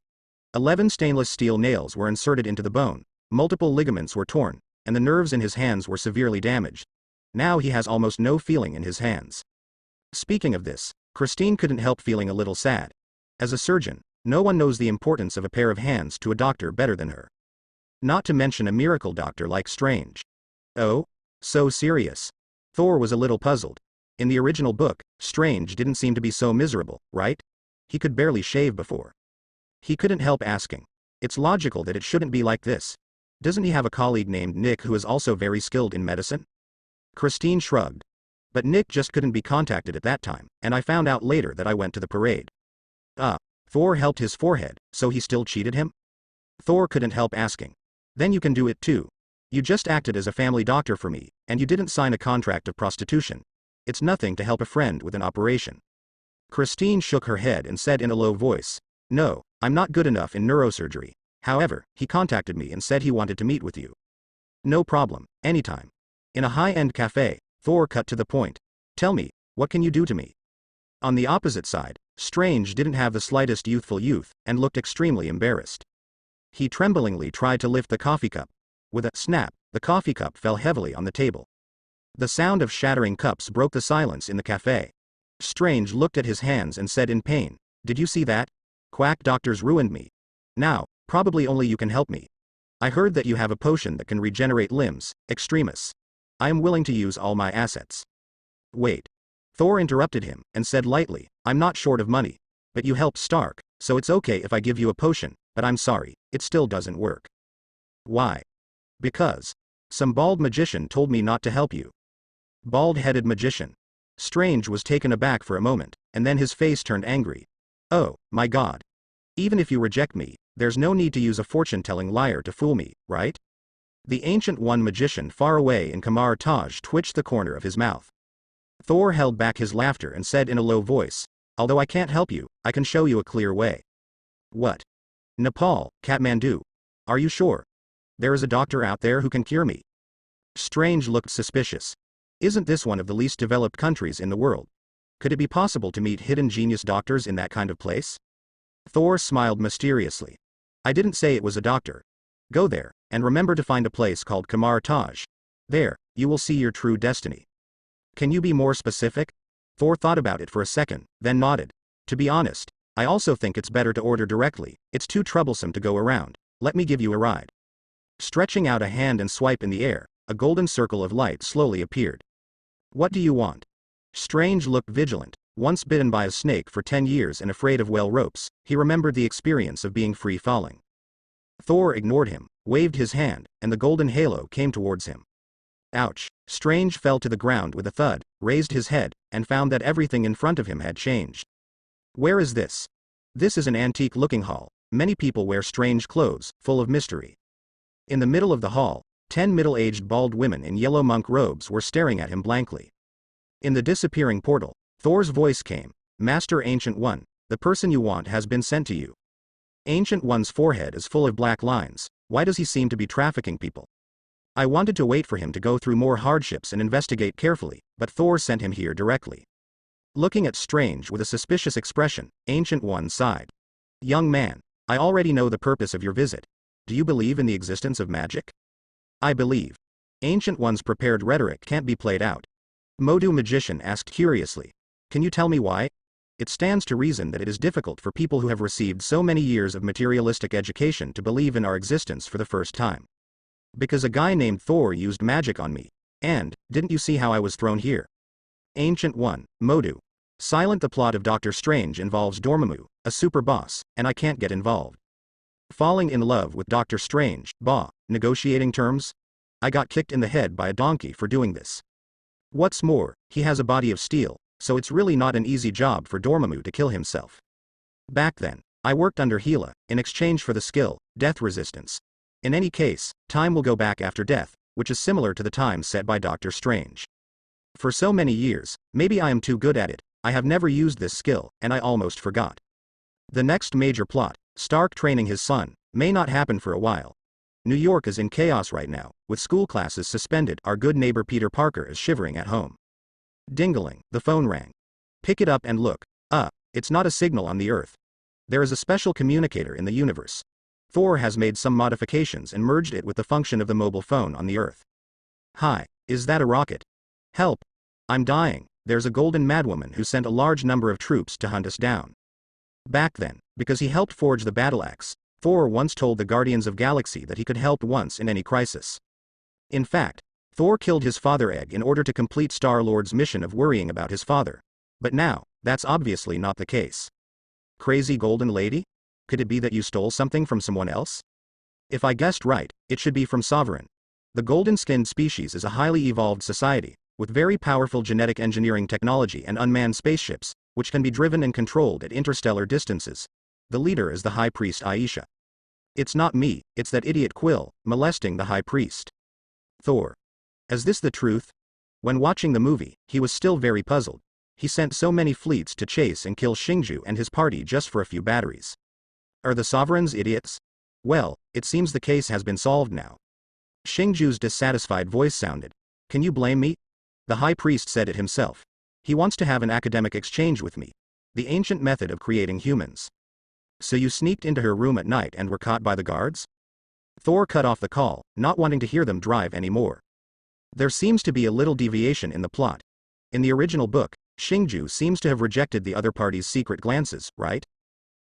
11 stainless steel nails were inserted into the bone, multiple ligaments were torn, and the nerves in his hands were severely damaged. Now he has almost no feeling in his hands. Speaking of this, Christine couldn't help feeling a little sad. As a surgeon, no one knows the importance of a pair of hands to a doctor better than her. Not to mention a miracle doctor like Strange. Oh? So serious? Thor was a little puzzled. In the original book, Strange didn't seem to be so miserable, right? He could barely shave before. He couldn't help asking. It's logical that it shouldn't be like this. Doesn't he have a colleague named Nick who is also very skilled in medicine? Christine shrugged. But Nick just couldn't be contacted at that time, and I found out later that I went to the parade. Thor helped his forehead, so he still cheated him? Thor couldn't help asking. Then you can do it too. You just acted as a family doctor for me, and you didn't sign a contract of prostitution. It's nothing to help a friend with an operation. Christine shook her head and said in a low voice, no, I'm not good enough in neurosurgery. However, he contacted me and said he wanted to meet with you. No problem, anytime. In a high-end cafe, Thor cut to the point. Tell me, what can you do to me? On the opposite side, Strange didn't have the slightest youthful youth, and looked extremely embarrassed. He tremblingly tried to lift the coffee cup. With a snap, the coffee cup fell heavily on the table. The sound of shattering cups broke the silence in the cafe. Strange looked at his hands and said in pain, did you see that? Quack doctors ruined me. Now, probably only you can help me. I heard that you have a potion that can regenerate limbs, Extremis. I am willing to use all my assets. Wait. Thor interrupted him, and said lightly, I'm not short of money. But you helped Stark, so it's okay if I give you a potion, but I'm sorry, it still doesn't work. Why? Because some bald magician told me not to help you. Bald-headed magician. Strange was taken aback for a moment, and then his face turned angry. Oh, my God. Even if you reject me, there's no need to use a fortune-telling liar to fool me, right? The Ancient One magician far away in Kamar Taj twitched the corner of his mouth. Thor held back his laughter and said in a low voice, although I can't help you, I can show you a clear way. What? Nepal, Kathmandu. Are you sure? There is a doctor out there who can cure me. Strange looked suspicious. Isn't this one of the least developed countries in the world? Could it be possible to meet hidden genius doctors in that kind of place? Thor smiled mysteriously. I didn't say it was a doctor. Go there, and remember to find a place called Kamar Taj. There, you will see your true destiny. Can you be more specific? Thor thought about it for a second, then nodded. To be honest, I also think it's better to order directly. It's too troublesome to go around. Let me give you a ride. Stretching out a hand and swipe in the air, a golden circle of light slowly appeared. What do you want? Strange looked vigilant. Once bitten by a snake for 10 years and afraid of well ropes, he remembered the experience of being free falling. Thor ignored him, waved his hand, and the golden halo came towards him. Ouch! Strange fell to the ground with a thud, raised his head, and found that everything in front of him had changed. Where is this? This is an antique-looking hall. Many people wear strange clothes, full of mystery. In the middle of the hall, 10 middle-aged bald women in yellow monk robes were staring at him blankly. In the disappearing portal, Thor's voice came, Master Ancient One, the person you want has been sent to you. Ancient One's forehead is full of black lines. Why does he seem to be trafficking people? I wanted to wait for him to go through more hardships and investigate carefully, but Thor sent him here directly. Looking at Strange with a suspicious expression, Ancient One sighed. Young man, I already know the purpose of your visit. Do you believe in the existence of magic? I believe. Ancient One's prepared rhetoric can't be played out. Modu magician asked curiously. Can you tell me why? It stands to reason that it is difficult for people who have received so many years of materialistic education to believe in our existence for the first time. Because a guy named Thor used magic on me. And, didn't you see how I was thrown here? Ancient One, Modu. Silent. The plot of Doctor Strange involves Dormammu, a super boss, and I can't get involved. Falling in love with Doctor Strange, negotiating terms? I got kicked in the head by a donkey for doing this. What's more, he has a body of steel, so it's really not an easy job for Dormammu to kill himself. Back then, I worked under Hela, in exchange for the skill, death resistance. In any case, time will go back after death, which is similar to the time set by Doctor Strange. For so many years, maybe I am too good at it, I have never used this skill, and I almost forgot. The next major plot, Stark training his son, May not happen for a while. New York is in chaos right now, with school classes suspended. Our good neighbor Peter Parker is shivering at home. Dingling, the phone rang. Pick it up and look. It's not a signal on the Earth. There is a special communicator in the universe. Thor has made some modifications and merged it with the function of the mobile phone on the Earth. Hi, is that a rocket? Help! I'm dying. There's a golden madwoman who sent a large number of troops to hunt us down. Back then, because he helped forge the battle axe, Thor once told the Guardians of Galaxy that he could help once in any crisis. In fact, Thor killed his father Egg in order to complete Star-Lord's mission of worrying about his father. But now, that's obviously not the case. Crazy golden lady? Could it be that you stole something from someone else? If I guessed right, it should be from Sovereign. The golden-skinned species is a highly evolved society, with very powerful genetic engineering technology and unmanned spaceships, which can be driven and controlled at interstellar distances. The leader is the High Priest Aisha. It's not me, it's that idiot Quill, molesting the High Priest. Thor. Is this the truth? When watching the movie, he was still very puzzled. He sent so many fleets to chase and kill Xingju and his party just for a few batteries. Are the Sovereigns idiots? Well, it seems the case has been solved now. Xingju's dissatisfied voice sounded. Can you blame me? The High Priest said it himself. He wants to have an academic exchange with me. The ancient method of creating humans. So you sneaked into her room at night and were caught by the guards? Thor cut off the call, not wanting to hear them drive anymore. There seems to be a little deviation in the plot. In the original book, Xingju seems to have rejected the other party's secret glances, right?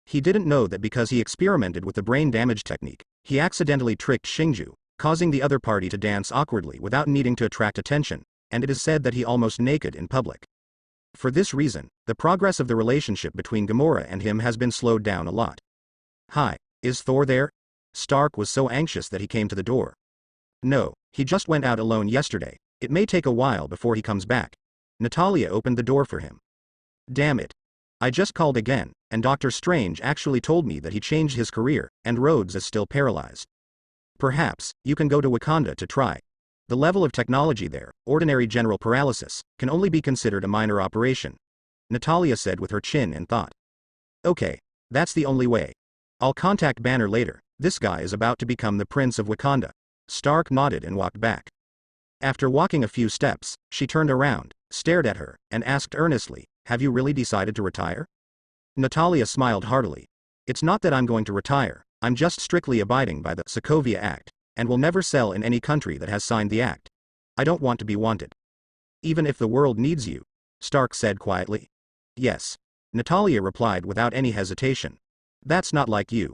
He didn't know that because he experimented with the brain damage technique, he accidentally tricked Xingju, causing the other party to dance awkwardly without needing to attract attention, and it is said that he almost naked in public. For this reason, the progress of the relationship between Gamora and him has been slowed down a lot. Hi, is Thor there? Stark was so anxious that he came to the door. No, he just went out alone yesterday. It may take a while before he comes back. Natalia opened the door for him. Damn it. I just called again, and Doctor Strange actually told me that he changed his career, and Rhodes is still paralyzed. Perhaps, you can go to Wakanda to try. The level of technology there, ordinary general paralysis, can only be considered a minor operation. Natalia said with her chin in thought. Okay, that's the only way. I'll contact Banner later. This guy is about to become the Prince of Wakanda. Stark nodded and walked back. After walking a few steps, she turned around, stared at her, and asked earnestly, have you really decided to retire? Natalia smiled heartily. It's not that I'm going to retire, I'm just strictly abiding by the Sokovia Act, and will never sell in any country that has signed the act. I don't want to be wanted. Even if the world needs you, Stark said quietly. Yes. Natalia replied without any hesitation. That's not like you.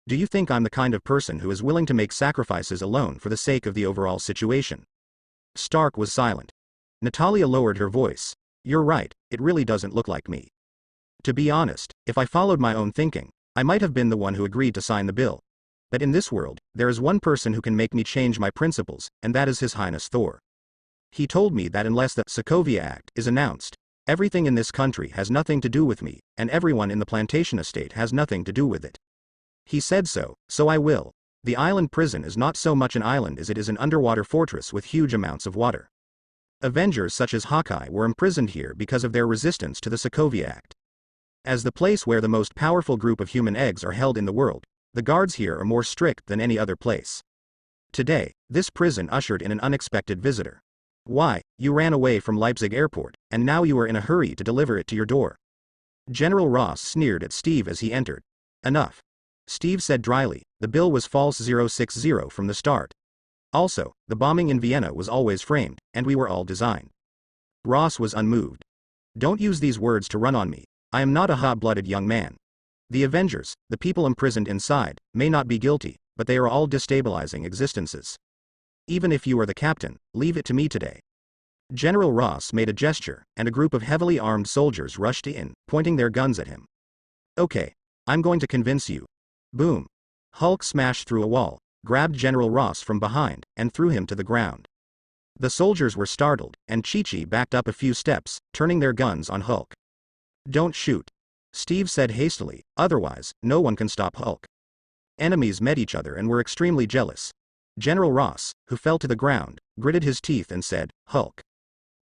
Do you think I'm the kind of person who is willing to make sacrifices alone for the sake of the overall situation? Stark was silent. Natalia lowered her voice. You're right, it really doesn't look like me. To be honest, if I followed my own thinking, I might have been the one who agreed to sign the bill. But in this world, there is one person who can make me change my principles, and that is His Highness Thor. He told me that unless the Sokovia Act is announced, everything in this country has nothing to do with me, and everyone in the plantation estate has nothing to do with it. He said so I will. The island prison is not so much an island as it is an underwater fortress with huge amounts of water. Avengers such as Hawkeye were imprisoned here because of their resistance to the Sokovia Act. As the place where the most powerful group of human eggs are held in the world, the guards here are more strict than any other place. Today, this prison ushered in an unexpected visitor. Why, you ran away from Leipzig airport, and now you are in a hurry to deliver it to your door. General Ross sneered at Steve as he entered. Enough. Steve said dryly, the bill was false 060 from the start. Also, the bombing in Vienna was always framed, and we were all designed. Ross was unmoved. Don't use these words to run on me. I am not a hot-blooded young man. The Avengers, the people imprisoned inside, may not be guilty, but they are all destabilizing existences. Even if you are the captain, leave it to me today. General Ross made a gesture, and a group of heavily armed soldiers rushed in, pointing their guns at him. Okay, I'm going to convince you. Boom. Hulk smashed through a wall, grabbed General Ross from behind, and threw him to the ground. The soldiers were startled, and Chi-Chi backed up a few steps, turning their guns on Hulk. Don't shoot. Steve said hastily, otherwise, no one can stop Hulk. Enemies met each other and were extremely jealous. General Ross, who fell to the ground, gritted his teeth and said, Hulk.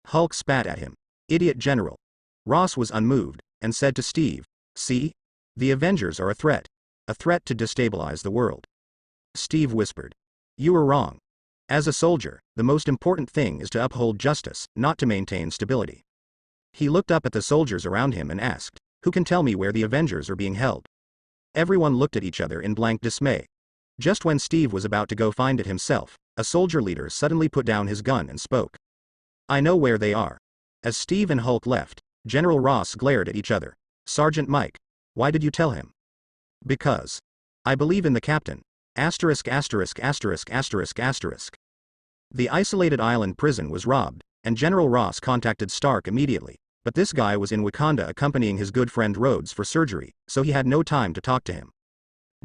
Hulk spat at him. Idiot General. Ross was unmoved, and said to Steve, see? The Avengers are a threat to destabilize the world. Steve whispered. You were wrong. As a soldier, the most important thing is to uphold justice, not to maintain stability. He looked up at the soldiers around him and asked, who can tell me where the Avengers are being held? Everyone looked at each other in blank dismay. Just when Steve was about to go find it himself, a soldier leader suddenly put down his gun and spoke. I know where they are. As Steve and Hulk left, General Ross glared at each other. Sergeant Mike, why did you tell him? Because. I believe in the captain. Asterisk asterisk asterisk asterisk asterisk. The isolated island prison was robbed, and General Ross contacted Stark immediately, but this guy was in Wakanda accompanying his good friend Rhodes for surgery, so he had no time to talk to him.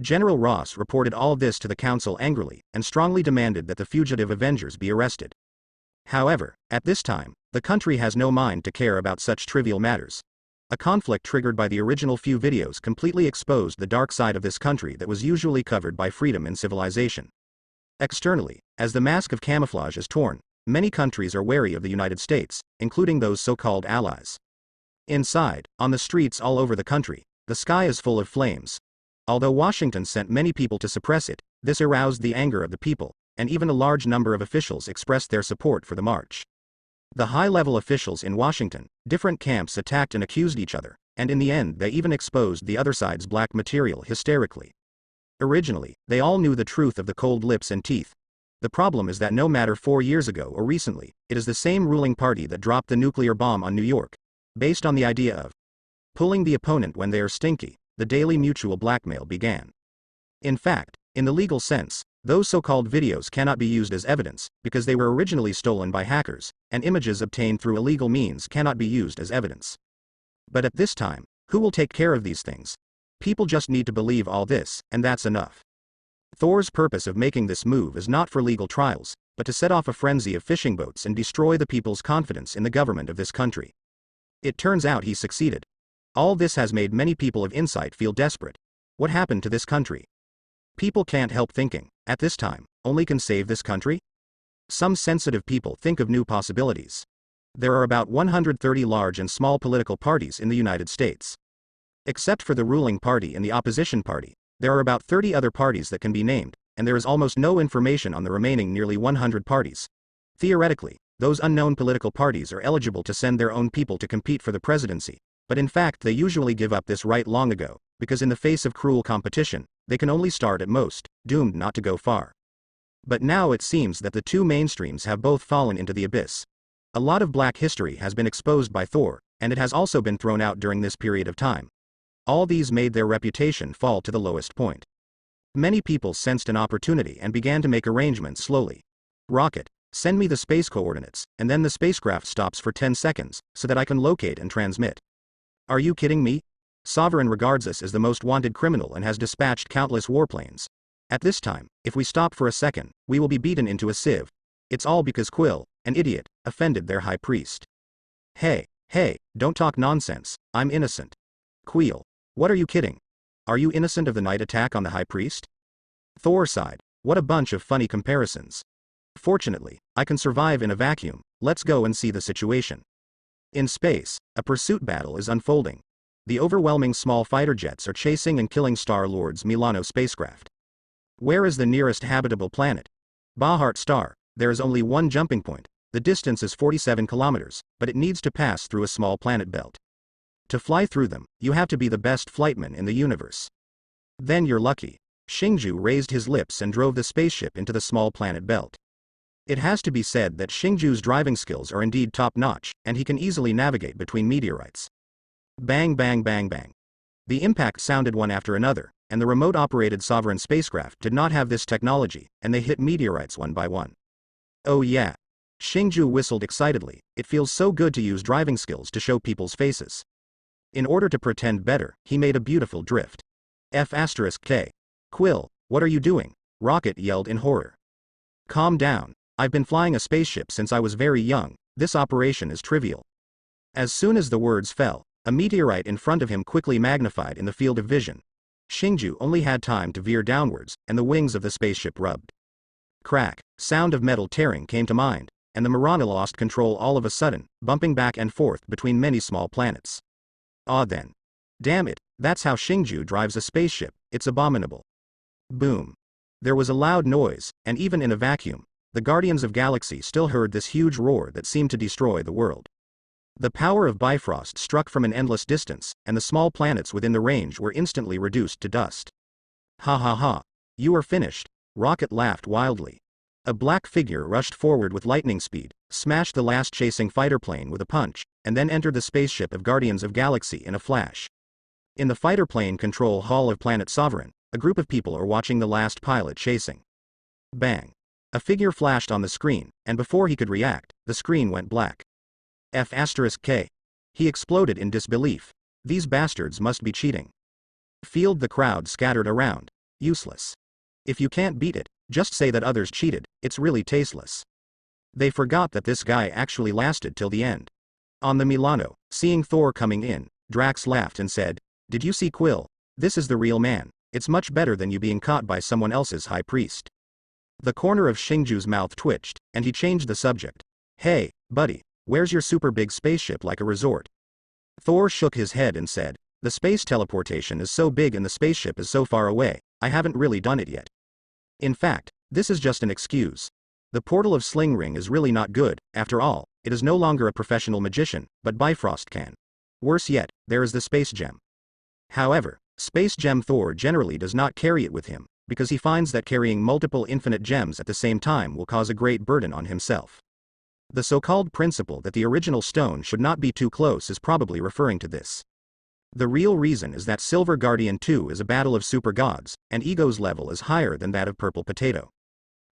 General Ross reported all this to the council angrily, and strongly demanded that the fugitive Avengers be arrested. However, at this time, the country has no mind to care about such trivial matters. A conflict triggered by the original few videos completely exposed the dark side of this country that was usually covered by freedom and civilization. Externally, as the mask of camouflage is torn, many countries are wary of the United States, including those so-called allies. Inside, on the streets all over the country, the sky is full of flames. Although Washington sent many people to suppress it, this aroused the anger of the people, and even a large number of officials expressed their support for the march. The high-level officials in Washington, different camps attacked and accused each other, and in the end they even exposed the other side's black material hysterically. Originally, they all knew the truth of the cold lips and teeth. The problem is that no matter 4 years ago or recently, it is the same ruling party that dropped the nuclear bomb on New York. Based on the idea of pulling the opponent when they are stinky, the daily mutual blackmail began. In fact, in the legal sense, those so-called videos cannot be used as evidence, because they were originally stolen by hackers, and images obtained through illegal means cannot be used as evidence. But at this time, who will take care of these things? People just need to believe all this, and that's enough. Thor's purpose of making this move is not for legal trials, but to set off a frenzy of fishing boats and destroy the people's confidence in the government of this country. It turns out he succeeded. All this has made many people of insight feel desperate. What happened to this country? People can't help thinking, at this time, only can save this country? Some sensitive people think of new possibilities. There are about 130 large and small political parties in the United States. Except for the ruling party and the opposition party, there are about 30 other parties that can be named, and there is almost no information on the remaining nearly 100 parties. Theoretically, those unknown political parties are eligible to send their own people to compete for the presidency, but in fact they usually give up this right long ago, because in the face of cruel competition, they can only start at most, doomed not to go far. But now it seems that the two mainstreams have both fallen into the abyss. A lot of black history has been exposed by Thor, and it has also been thrown out during this period of time. All these made their reputation fall to the lowest point. Many people sensed an opportunity and began to make arrangements slowly. Rocket, send me the space coordinates, and then the spacecraft stops for 10 seconds, so that I can locate and transmit. Are you kidding me? Sovereign regards us as the most wanted criminal and has dispatched countless warplanes. At this time, if we stop for a second, we will be beaten into a sieve. It's all because Quill, an idiot, offended their high priest. Hey, don't talk nonsense, I'm innocent. Quill, what are you kidding? Are you innocent of the night attack on the high priest? Thor sighed, what a bunch of funny comparisons. Fortunately, I can survive in a vacuum, let's go and see the situation. In space, a pursuit battle is unfolding. The overwhelming small fighter jets are chasing and killing Star-Lord's Milano spacecraft. Where is the nearest habitable planet? Bahart Star. There is only one jumping point. The distance is 47 kilometers, but it needs to pass through a small planet belt. To fly through them, you have to be the best flightman in the universe. Then you're lucky. Xingju raised his lips and drove the spaceship into the small planet belt. It has to be said that Xingju's driving skills are indeed top-notch, and he can easily navigate between meteorites. Bang bang bang bang. The impact sounded one after another, and the remote-operated Sovereign spacecraft did not have this technology, and they hit meteorites one by one. Oh yeah. Xingju whistled excitedly, it feels so good to use driving skills to show people's faces. In order to pretend better, he made a beautiful drift. F*K. Quill, what are you doing? Rocket yelled in horror. Calm down. I've been flying a spaceship since I was very young, this operation is trivial. As soon as the words fell, a meteorite in front of him quickly magnified in the field of vision. Xingju only had time to veer downwards, and the wings of the spaceship rubbed. Crack, sound of metal tearing came to mind, and the Marana lost control all of a sudden, bumping back and forth between many small planets. Ah then. Damn it, that's how Xingju drives a spaceship, it's abominable. Boom. There was a loud noise, and even in a vacuum, the Guardians of Galaxy still heard this huge roar that seemed to destroy the world. The power of Bifrost struck from an endless distance, and the small planets within the range were instantly reduced to dust. Ha ha ha. You are finished. Rocket laughed wildly. A black figure rushed forward with lightning speed, smashed the last chasing fighter plane with a punch, and then entered the spaceship of Guardians of Galaxy in a flash. In the fighter plane control hall of Planet Sovereign, a group of people are watching the last pilot chasing. Bang. A figure flashed on the screen, and before he could react, the screen went black. F*K. He exploded in disbelief. These bastards must be cheating. Field the crowd scattered around. Useless. If you can't beat it, just say that others cheated, it's really tasteless. They forgot that this guy actually lasted till the end. On the Milano, seeing Thor coming in, Drax laughed and said, "Did you see Quill? This is the real man. It's much better than you being caught by someone else's high priest." The corner of Xingju's mouth twitched, and he changed the subject. "Hey, buddy, where's your super big spaceship like a resort?" Thor shook his head and said, "The space teleportation is so big and the spaceship is so far away, I haven't really done it yet. In fact, this is just an excuse. The portal of Sling Ring is really not good, after all, it is no longer a professional magician, but Bifrost can. Worse yet, there is the space gem." However, space gem Thor generally does not carry it with him, because he finds that carrying multiple infinite gems at the same time will cause a great burden on himself. The so-called principle that the original stone should not be too close is probably referring to this. The real reason is that Silver Guardian 2 is a battle of super gods, and Ego's level is higher than that of Purple Potato.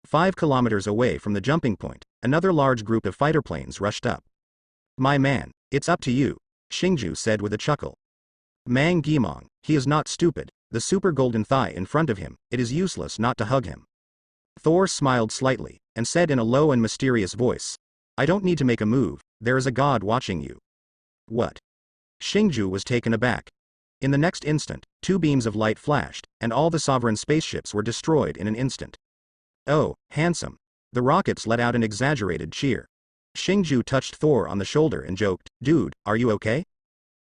5 kilometers away from the jumping point, another large group of fighter planes rushed up. "My man, it's up to you," Xingju said with a chuckle. Mang Gimong, he is not stupid, the super golden thigh in front of him, it is useless not to hug him. Thor smiled slightly, and said in a low and mysterious voice, "I don't need to make a move, there is a god watching you." "What?" Xingju was taken aback. In the next instant, 2 beams of light flashed, and all the Sovereign spaceships were destroyed in an instant. "Oh, handsome." The rockets let out an exaggerated cheer. Xingju touched Thor on the shoulder and joked, "Dude, are you okay?"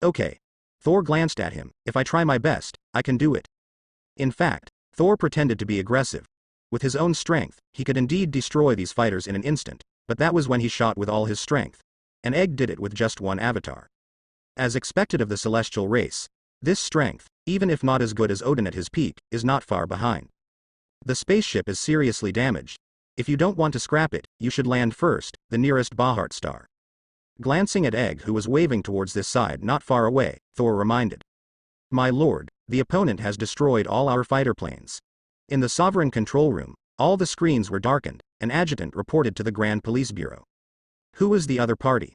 "Okay." Thor glanced at him, "If I try my best, I can do it." In fact, Thor pretended to be aggressive. With his own strength, he could indeed destroy these fighters in an instant, but that was when he shot with all his strength. An egg did it with just one avatar. As expected of the celestial race, this strength, even if not as good as Odin at his peak, is not far behind. The spaceship is seriously damaged. If you don't want to scrap it, you should land first, the nearest Bahart star. Glancing at Egg, who was waving towards this side not far away, Thor reminded. "My lord, the opponent has destroyed all our fighter planes." In the Sovereign control room, all the screens were darkened, an adjutant reported to the Grand Police Bureau. "Who is the other party?"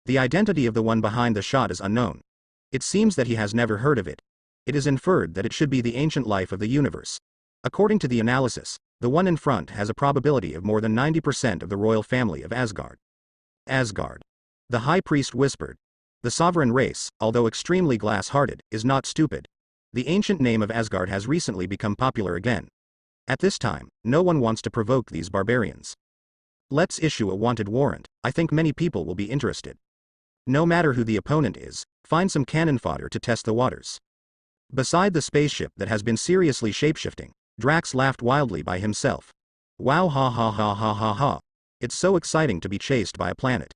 "The identity of the one behind the shot is unknown. It seems that he has never heard of it. It is inferred that it should be the ancient life of the universe. According to the analysis, the one in front has a probability of more than 90% of the royal family of Asgard." "Asgard." The high priest whispered. "The sovereign race, although extremely glass-hearted, is not stupid. The ancient name of Asgard has recently become popular again. At this time, no one wants to provoke these barbarians. Let's issue a wanted warrant, I think many people will be interested. No matter who the opponent is, find some cannon fodder to test the waters." Beside the spaceship that has been seriously shapeshifting, Drax laughed wildly by himself. "Wow, ha ha ha ha ha ha. It's so exciting to be chased by a planet."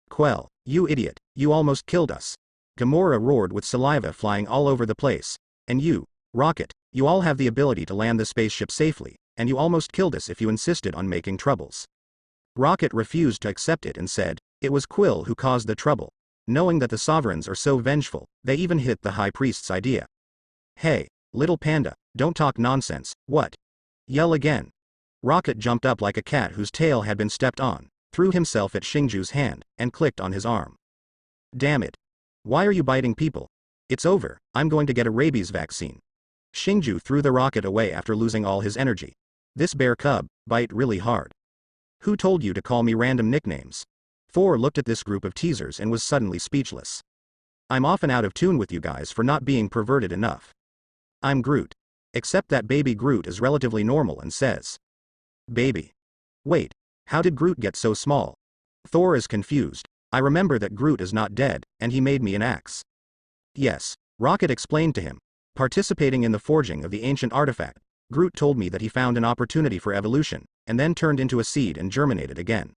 "Quell, you idiot, you almost killed us." Gamora roared with saliva flying all over the place. "And you, Rocket, you all have the ability to land the spaceship safely, and you almost killed us if you insisted on making troubles." Rocket refused to accept it and said, "It was Quill who caused the trouble. Knowing that the Sovereigns are so vengeful, they even hit the High Priest's idea." "Hey, little panda, don't talk nonsense, what? Yell again." Rocket jumped up like a cat whose tail had been stepped on, threw himself at Xingju's hand, and clicked on his arm. "Damn it. Why are you biting people? It's over, I'm going to get a rabies vaccine." Xingju threw the rocket away after losing all his energy. "This bear cub, bite really hard. Who told you to call me random nicknames?" Thor looked at this group of teasers and was suddenly speechless. "I'm often out of tune with you guys for not being perverted enough. I'm Groot. Except that baby Groot is relatively normal and says, 'Baby.' Wait, how did Groot get so small?" Thor is confused. "I remember that Groot is not dead, and he made me an axe." "Yes," Rocket explained to him. "Participating in the forging of the ancient artifact, Groot told me that he found an opportunity for evolution, and then turned into a seed and germinated again.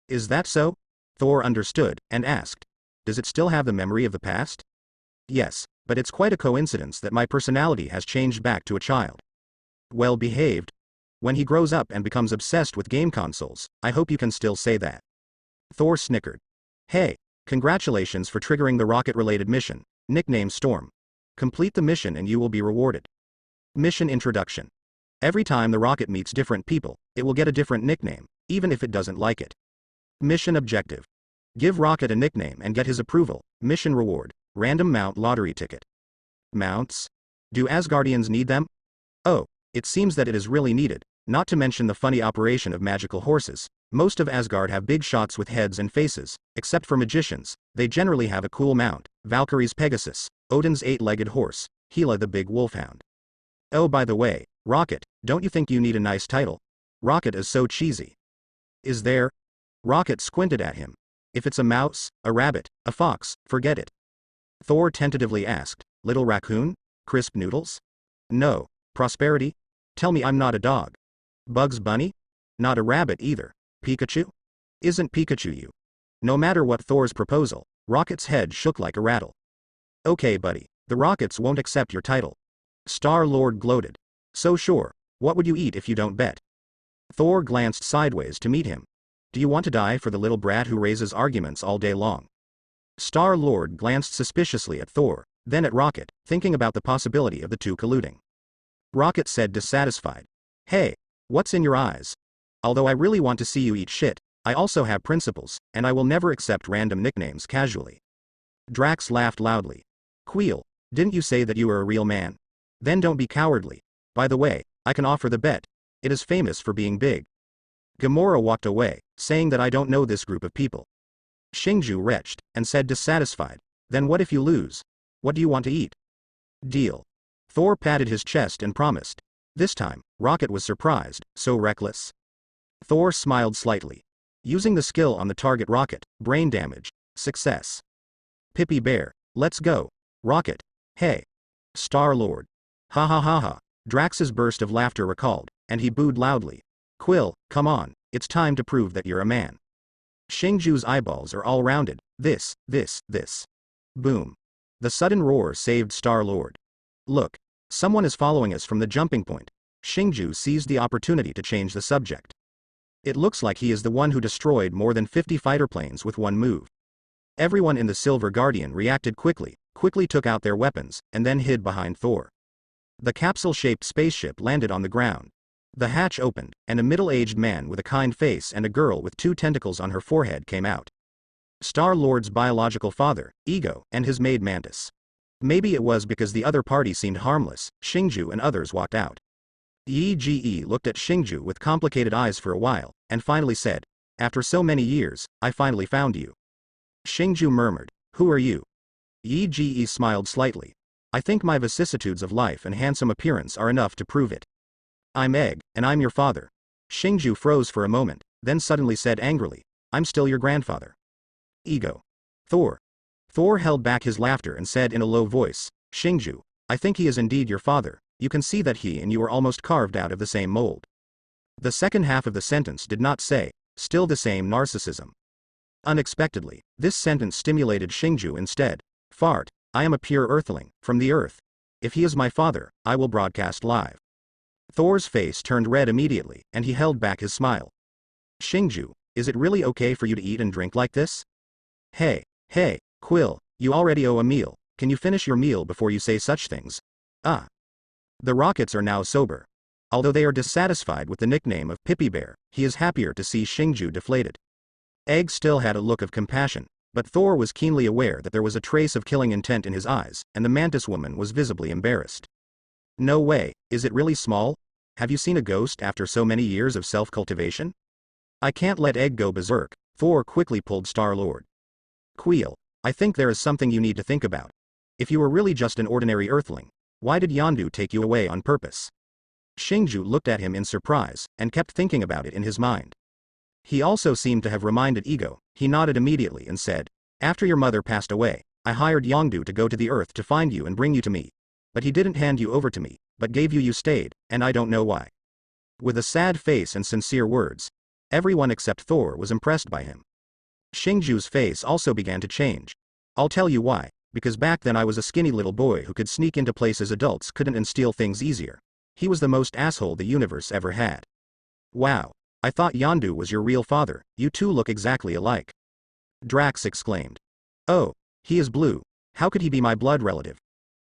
Is that so? Thor understood, and asked. Does it still have the memory of the past? Yes, but it's quite a coincidence that my personality has changed back to a child. Well behaved. When he grows up and becomes obsessed with game consoles, I hope you can still say that. Thor snickered. Hey, congratulations for triggering the rocket-related mission, nickname Storm. Complete the mission and you will be rewarded. Mission Introduction. Every time the rocket meets different people, it will get a different nickname, even if it doesn't like it. Mission Objective. Give Rocket a nickname and get his approval. Mission Reward. Random mount lottery ticket. Mounts? Do Asgardians need them? Oh, it seems that it is really needed, not to mention the funny operation of magical horses. Most of Asgard have big shots with heads and faces, except for magicians. They generally have a cool mount, Valkyrie's Pegasus, Odin's 8-legged horse, Hela the big wolfhound. Oh by the way, Rocket, don't you think you need a nice title? Rocket is so cheesy. Is there? Rocket squinted at him. If it's a mouse, a rabbit, a fox, forget it. Thor tentatively asked, Little Raccoon? Crisp Noodles? No. Prosperity? Tell me I'm not a dog. Bugs Bunny? Not a rabbit either. Pikachu? Isn't Pikachu you? No matter what Thor's proposal, Rocket's head shook like a rattle. Okay buddy, the Rockets won't accept your title. Star-Lord gloated. So sure, what would you eat if you don't bet? Thor glanced sideways to meet him. Do you want to die for the little brat who raises arguments all day long? Star-Lord glanced suspiciously at Thor, then at Rocket, thinking about the possibility of the two colluding. Rocket said dissatisfied. Hey, what's in your eyes? Although I really want to see you eat shit, I also have principles, and I will never accept random nicknames casually. Drax laughed loudly. Queel, didn't you say that you were a real man? Then don't be cowardly. By the way, I can offer the bet. It is famous for being big. Gamora walked away, saying that I don't know this group of people. Shingju retched, and said dissatisfied, then what if you lose? What do you want to eat? Deal. Thor patted his chest and promised. This time, Rocket was surprised, so reckless. Thor smiled slightly. Using the skill on the target rocket, brain damage, success. Pippi Bear, let's go. Rocket. Hey. Star-Lord. Ha ha ha ha. Drax's burst of laughter recalled, and he booed loudly. Quill, come on, it's time to prove that you're a man. Shingju's eyeballs are all rounded. This. Boom. The sudden roar saved Star-Lord. Look. Someone is following us from the jumping point. Shingju seized the opportunity to change the subject. It looks like he is the one who destroyed more than 50 fighter planes with one move. Everyone in the Silver Guardian reacted quickly took out their weapons, and then hid behind Thor. The capsule-shaped spaceship landed on the ground. The hatch opened, and a middle-aged man with a kind face and a girl with 2 tentacles on her forehead came out. Star-Lord's biological father, Ego, and his maid Mantis. Maybe it was because the other party seemed harmless. Shingju and others walked out. Yi Ge looked at Shingju with complicated eyes for a while, and finally said, After so many years, I finally found you. Shingju murmured, Who are you? Yi Ge smiled slightly. I think my vicissitudes of life and handsome appearance are enough to prove it. I'm Egg, and I'm your father. Shingju froze for a moment, then suddenly said angrily, I'm still your grandfather. Ego. Thor. Thor held back his laughter and said in a low voice, Shingju, I think he is indeed your father. You can see that he and you are almost carved out of the same mold. The second half of the sentence did not say, still the same narcissism. Unexpectedly, this sentence stimulated Shingju instead. Fart, I am a pure earthling, from the earth. If he is my father, I will broadcast live. Thor's face turned red immediately, and he held back his smile. Shingju, is it really okay for you to eat and drink like this? Hey, Quill, you already owe a meal. Can you finish your meal before you say such things? Ah. The Rockets are now sober. Although they are dissatisfied with the nickname of Pippi Bear, he is happier to see Shingju deflated. Egg still had a look of compassion, but Thor was keenly aware that there was a trace of killing intent in his eyes, and the Mantis woman was visibly embarrassed. No way, is it really small? Have you seen a ghost after so many years of self-cultivation? I can't let Egg go berserk. Thor quickly pulled Star-Lord. Queel, I think there is something you need to think about. If you were really just an ordinary earthling, why did Yondu take you away on purpose? Shingju looked at him in surprise, and kept thinking about it in his mind. He also seemed to have reminded Ego. He nodded immediately and said, After your mother passed away, I hired Yondu to go to the earth to find you and bring you to me. But he didn't hand you over to me, but gave you stayed, and I don't know why. With a sad face and sincere words. Everyone except Thor was impressed by him. Xingju's face also began to change. I'll tell you why, because back then I was a skinny little boy who could sneak into places adults couldn't and steal things easier. He was the most asshole the universe ever had. Wow. I thought Yondu was your real father, you two look exactly alike. Drax exclaimed. Oh, he is blue. How could he be my blood relative?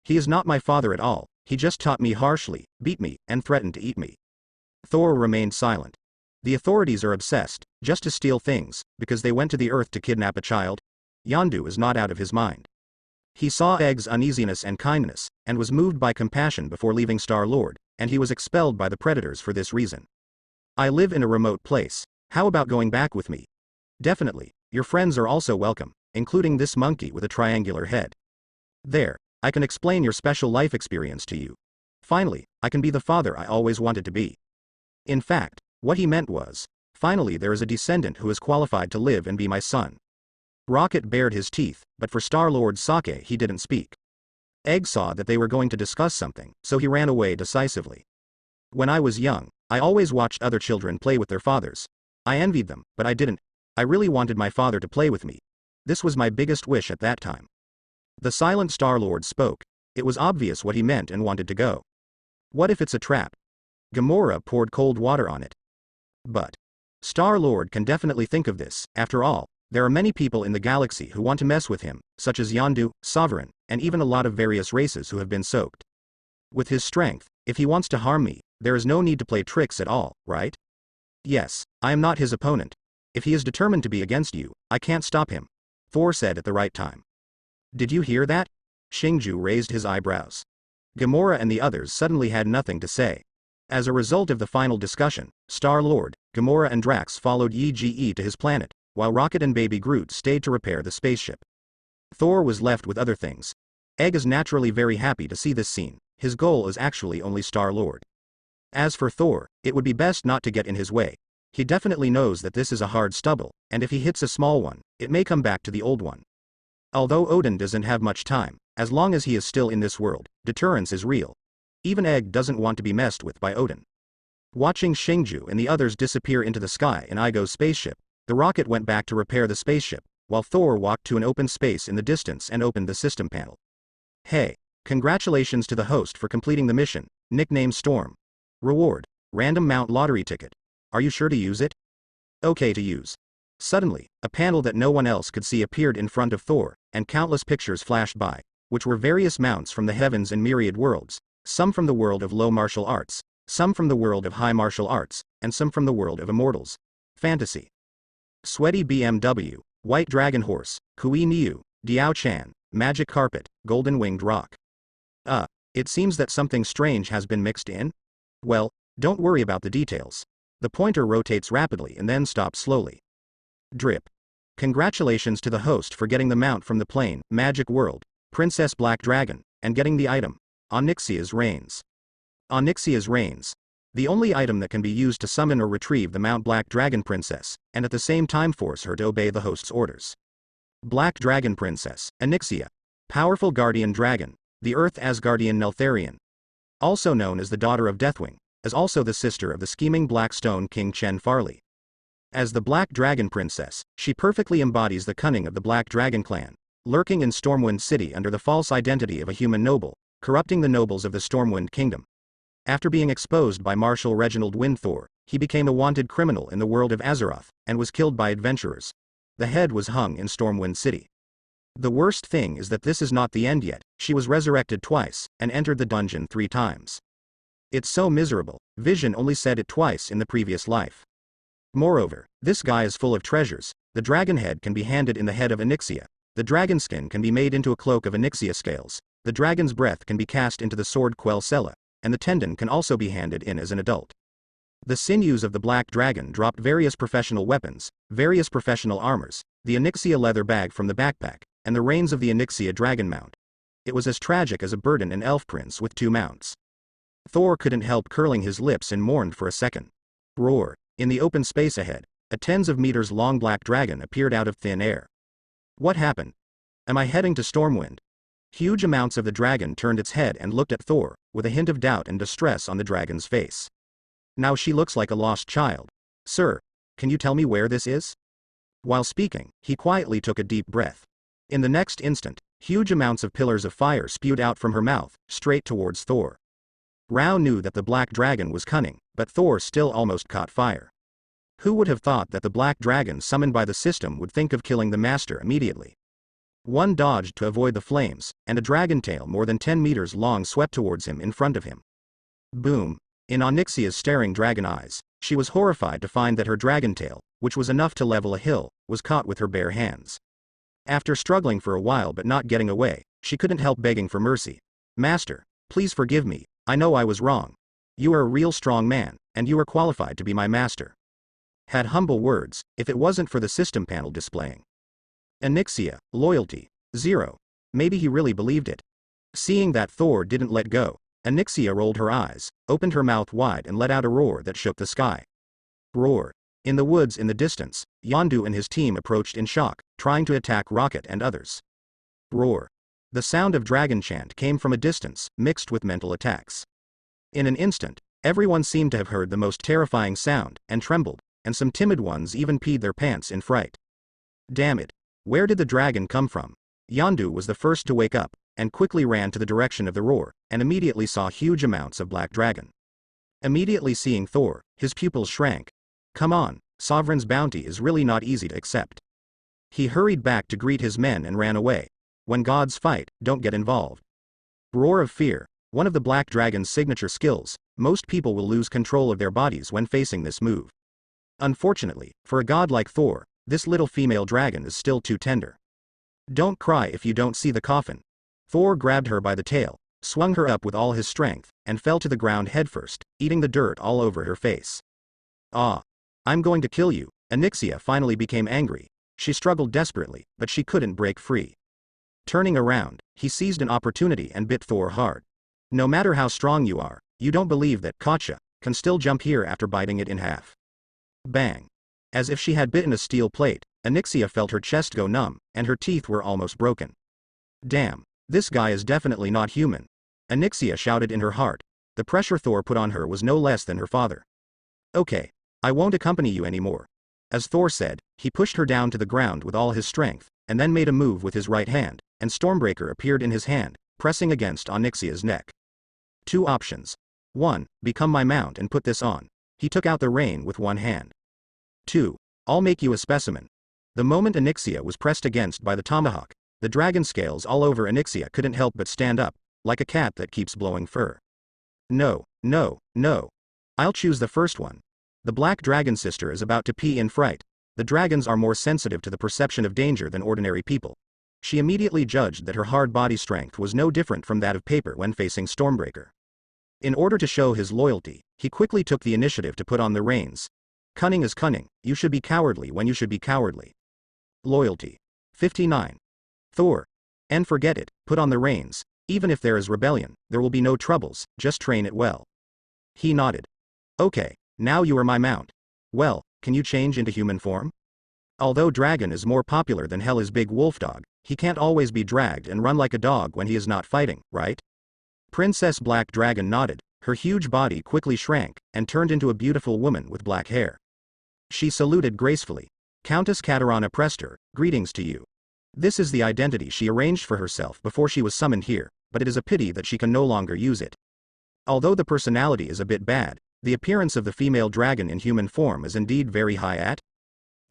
He is not my father at all, he just taught me harshly, beat me, and threatened to eat me. Thor remained silent. The authorities are obsessed, just to steal things, because they went to the Earth to kidnap a child? Yondu is not out of his mind. He saw Egg's uneasiness and kindness, and was moved by compassion before leaving Star-Lord, and he was expelled by the Predators for this reason. I live in a remote place, how about going back with me? Definitely, your friends are also welcome, including this monkey with a triangular head. There, I can explain your special life experience to you. Finally, I can be the father I always wanted to be. In fact, what he meant was, finally there is a descendant who is qualified to live and be my son. Rocket bared his teeth, but for Star-Lord's sake he didn't speak. Egg saw that they were going to discuss something, so he ran away decisively. When I was young, I always watched other children play with their fathers. I envied them, but I didn't. I really wanted my father to play with me. This was my biggest wish at that time. The silent Star-Lord spoke. It was obvious what he meant and wanted to go. What if it's a trap? Gamora poured cold water on it. But Star-Lord can definitely think of this. After all, there are many people in the galaxy who want to mess with him, such as Yondu, Sovereign, and even a lot of various races who have been soaked. With his strength, if he wants to harm me, there is no need to play tricks at all, right? Yes, I am not his opponent. If he is determined to be against you, I can't stop him, Thor said at the right time. Did you hear that? Xingju raised his eyebrows. Gamora and the others suddenly had nothing to say. As a result of the final discussion, Star-Lord, Gamora and Drax followed Yi-Ge to his planet, while Rocket and Baby Groot stayed to repair the spaceship. Thor was left with other things. Egg is naturally very happy to see this scene. His goal is actually only Star-Lord. As for Thor, it would be best not to get in his way. He definitely knows that this is a hard stubble, and if he hits a small one, it may come back to the old one. Although Odin doesn't have much time, as long as he is still in this world, deterrence is real. Even Egg doesn't want to be messed with by Odin. Watching Xingju and the others disappear into the sky in Igo's spaceship, the rocket went back to repair the spaceship, while Thor walked to an open space in the distance and opened the system panel. Hey, congratulations to the host for completing the mission, nickname Storm. Reward, random mount lottery ticket. Are you sure to use it? Okay to use. Suddenly, a panel that no one else could see appeared in front of Thor, and countless pictures flashed by, which were various mounts from the heavens and myriad worlds, some from the world of low martial arts, some from the world of high martial arts, and some from the world of immortals. Fantasy. Sweaty BMW, White Dragon Horse, Kui Niu, Diao Chan, Magic Carpet, Golden Winged Rock. It seems that something strange has been mixed in? Well, don't worry about the details. The pointer rotates rapidly and then stops slowly. Drip. Congratulations to the host for getting the mount from the plane, Magic World, Princess Black Dragon, and getting the item, Onyxia's Reigns. Onyxia's Reigns. The only item that can be used to summon or retrieve the Mount Black Dragon Princess, and at the same time force her to obey the host's orders. Black Dragon Princess, Onyxia. Powerful guardian dragon, the Earth Asgardian Neltharion. Also known as the daughter of Deathwing, is also the sister of the scheming Black Stone King Chen Farley. As the Black Dragon Princess, she perfectly embodies the cunning of the Black Dragon clan, lurking in Stormwind City under the false identity of a human noble, corrupting the nobles of the Stormwind Kingdom. After being exposed by Marshal Reginald Windthor, he became a wanted criminal in the world of Azeroth, and was killed by adventurers. The head was hung in Stormwind City. The worst thing is that this is not the end yet. She was resurrected twice, and entered the dungeon 3 times. It's so miserable. Vision only said it twice in the previous life. Moreover, this guy is full of treasures. The dragon head can be handed in the head of Onyxia. The dragon skin can be made into a cloak of Onyxia scales. The dragon's breath can be cast into the sword Quelcella, and the tendon can also be handed in as an adult. The sinews of the Black Dragon dropped various professional weapons, various professional armors, the Onyxia leather bag from the backpack, and the reins of the Onyxia dragon mount. It was as tragic as a burden an elf prince with 2 mounts. Thor couldn't help curling his lips and mourned for a second. Roar. In the open space ahead, a tens of meters long black dragon appeared out of thin air. What happened? Am I heading to Stormwind? Huge amounts of the dragon turned its head and looked at Thor, with a hint of doubt and distress on the dragon's face. Now she looks like a lost child. Sir, can you tell me where this is? While speaking, he quietly took a deep breath. In the next instant, huge amounts of pillars of fire spewed out from her mouth, straight towards Thor. Rao knew that the black dragon was cunning, but Thor still almost caught fire. Who would have thought that the black dragon summoned by the system would think of killing the master immediately? One dodged to avoid the flames, and a dragon tail more than 10 meters long swept towards him in front of him. Boom! In Onyxia's staring dragon eyes, she was horrified to find that her dragon tail, which was enough to level a hill, was caught with her bare hands. After struggling for a while but not getting away, she couldn't help begging for mercy. Master, please forgive me, I know I was wrong. You are a real strong man, and you are qualified to be my master. Had humble words, if it wasn't for the system panel displaying. Onyxia, loyalty, 0. Maybe he really believed it. Seeing that Thor didn't let go, Onyxia rolled her eyes, opened her mouth wide and let out a roar that shook the sky. Roar. In the woods in the distance, Yondu and his team approached in shock, trying to attack Rocket and others. Roar. The sound of dragon chant came from a distance, mixed with mental attacks. In an instant, everyone seemed to have heard the most terrifying sound, and trembled, and some timid ones even peed their pants in fright. Damn it. Where did the dragon come from? Yondu was the first to wake up, and quickly ran to the direction of the roar, and immediately saw huge amounts of black dragon. Immediately seeing Thor, his pupils shrank. Come on, Sovereign's bounty is really not easy to accept. He hurried back to greet his men and ran away. When gods fight, don't get involved. Roar of Fear, one of the black dragon's signature skills. Most people will lose control of their bodies when facing this move. Unfortunately, for a god like Thor, this little female dragon is still too tender. Don't cry if you don't see the coffin. Thor grabbed her by the tail, swung her up with all his strength, and fell to the ground headfirst, eating the dirt all over her face. Ah! I'm going to kill you. Onyxia finally became angry. She struggled desperately, but she couldn't break free. Turning around, he seized an opportunity and bit Thor hard. No matter how strong you are, you don't believe that Katja can still jump here after biting it in half. Bang! As if she had bitten a steel plate, Onyxia felt her chest go numb, and her teeth were almost broken. Damn, this guy is definitely not human. Onyxia shouted in her heart. The pressure Thor put on her was no less than her father. Okay. I won't accompany you anymore. As Thor said, he pushed her down to the ground with all his strength, and then made a move with his right hand, and Stormbreaker appeared in his hand, pressing against Onyxia's neck. 2 options. 1. Become my mount and put this on. He took out the rein with one hand. 2. I'll make you a specimen. The moment Onyxia was pressed against by the tomahawk, the dragon scales all over Onyxia couldn't help but stand up, like a cat that keeps blowing fur. No, no, no. I'll choose the first one. The black dragon sister is about to pee in fright. The dragons are more sensitive to the perception of danger than ordinary people. She immediately judged that her hard body strength was no different from that of paper when facing Stormbreaker. In order to show his loyalty, he quickly took the initiative to put on the reins. Cunning is cunning, you should be cowardly when you should be cowardly. Loyalty. 59. Thor. And forget it, put on the reins. Even if there is rebellion, there will be no troubles, just train it well. He nodded. Okay. Now you are my mount. Well, can you change into human form? Although dragon is more popular than hell is big wolf dog, he can't always be dragged and run like a dog when he is not fighting, right? Princess Black Dragon nodded, her huge body quickly shrank, and turned into a beautiful woman with black hair. She saluted gracefully. Countess Katarana pressed her, greetings to you. This is the identity she arranged for herself before she was summoned here, but it is a pity that she can no longer use it. Although the personality is a bit bad, the appearance of the female dragon in human form is indeed very high at.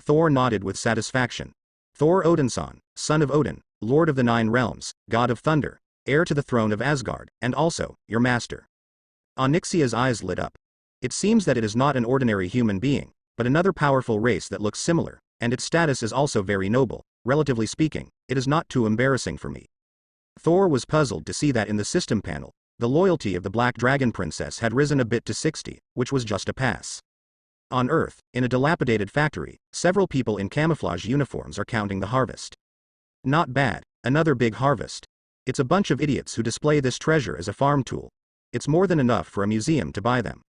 Thor nodded with satisfaction. Thor Odinson, son of Odin, lord of the 9 realms, god of thunder, heir to the throne of Asgard, and also, your master. Onyxia's eyes lit up. It seems that it is not an ordinary human being, but another powerful race that looks similar, and its status is also very noble. Relatively speaking, it is not too embarrassing for me. Thor was puzzled to see that in the system panel, the loyalty of the Black Dragon Princess had risen a bit to 60, which was just a pass. On Earth, in a dilapidated factory, several people in camouflage uniforms are counting the harvest. Not bad, another big harvest. It's a bunch of idiots who display this treasure as a farm tool. It's more than enough for a museum to buy them.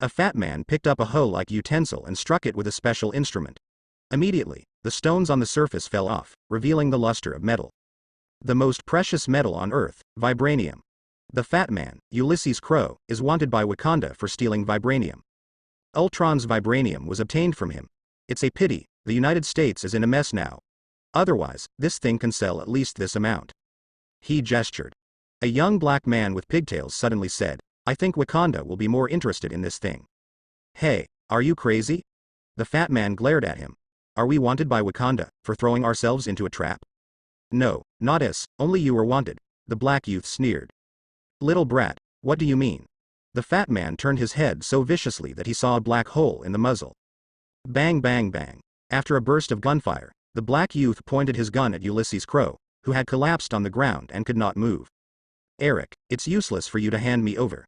A fat man picked up a hoe-like utensil and struck it with a special instrument. Immediately, the stones on the surface fell off, revealing the luster of metal. The most precious metal on Earth, vibranium. The fat man, Ulysses Crow, is wanted by Wakanda for stealing vibranium. Ultron's vibranium was obtained from him. It's a pity, the United States is in a mess now. Otherwise, this thing can sell at least this amount. He gestured. A young black man with pigtails suddenly said, I think Wakanda will be more interested in this thing. Hey, are you crazy? The fat man glared at him. Are we wanted by Wakanda for throwing ourselves into a trap? No, not us, only you are wanted, the black youth sneered. Little brat, what do you mean? The fat man turned his head so viciously that he saw a black hole in the muzzle. Bang bang bang. After a burst of gunfire, the black youth pointed his gun at Ulysses Crow, who had collapsed on the ground and could not move. Eric, it's useless for you to hand me over.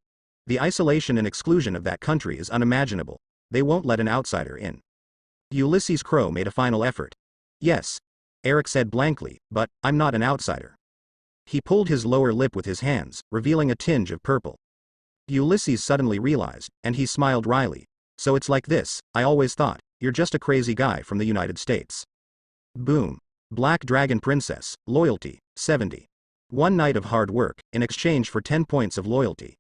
The isolation and exclusion of that country is unimaginable. They won't let an outsider in. Ulysses Crow made a final effort. Yes. Eric said blankly, but I'm not an outsider. He pulled his lower lip with his hands, revealing a tinge of purple. Ulysses suddenly realized, and he smiled wryly. So it's like this, I always thought, you're just a crazy guy from the United States. Boom. Black Dragon Princess, loyalty, 70. One night of hard work, in exchange for 10 points of loyalty.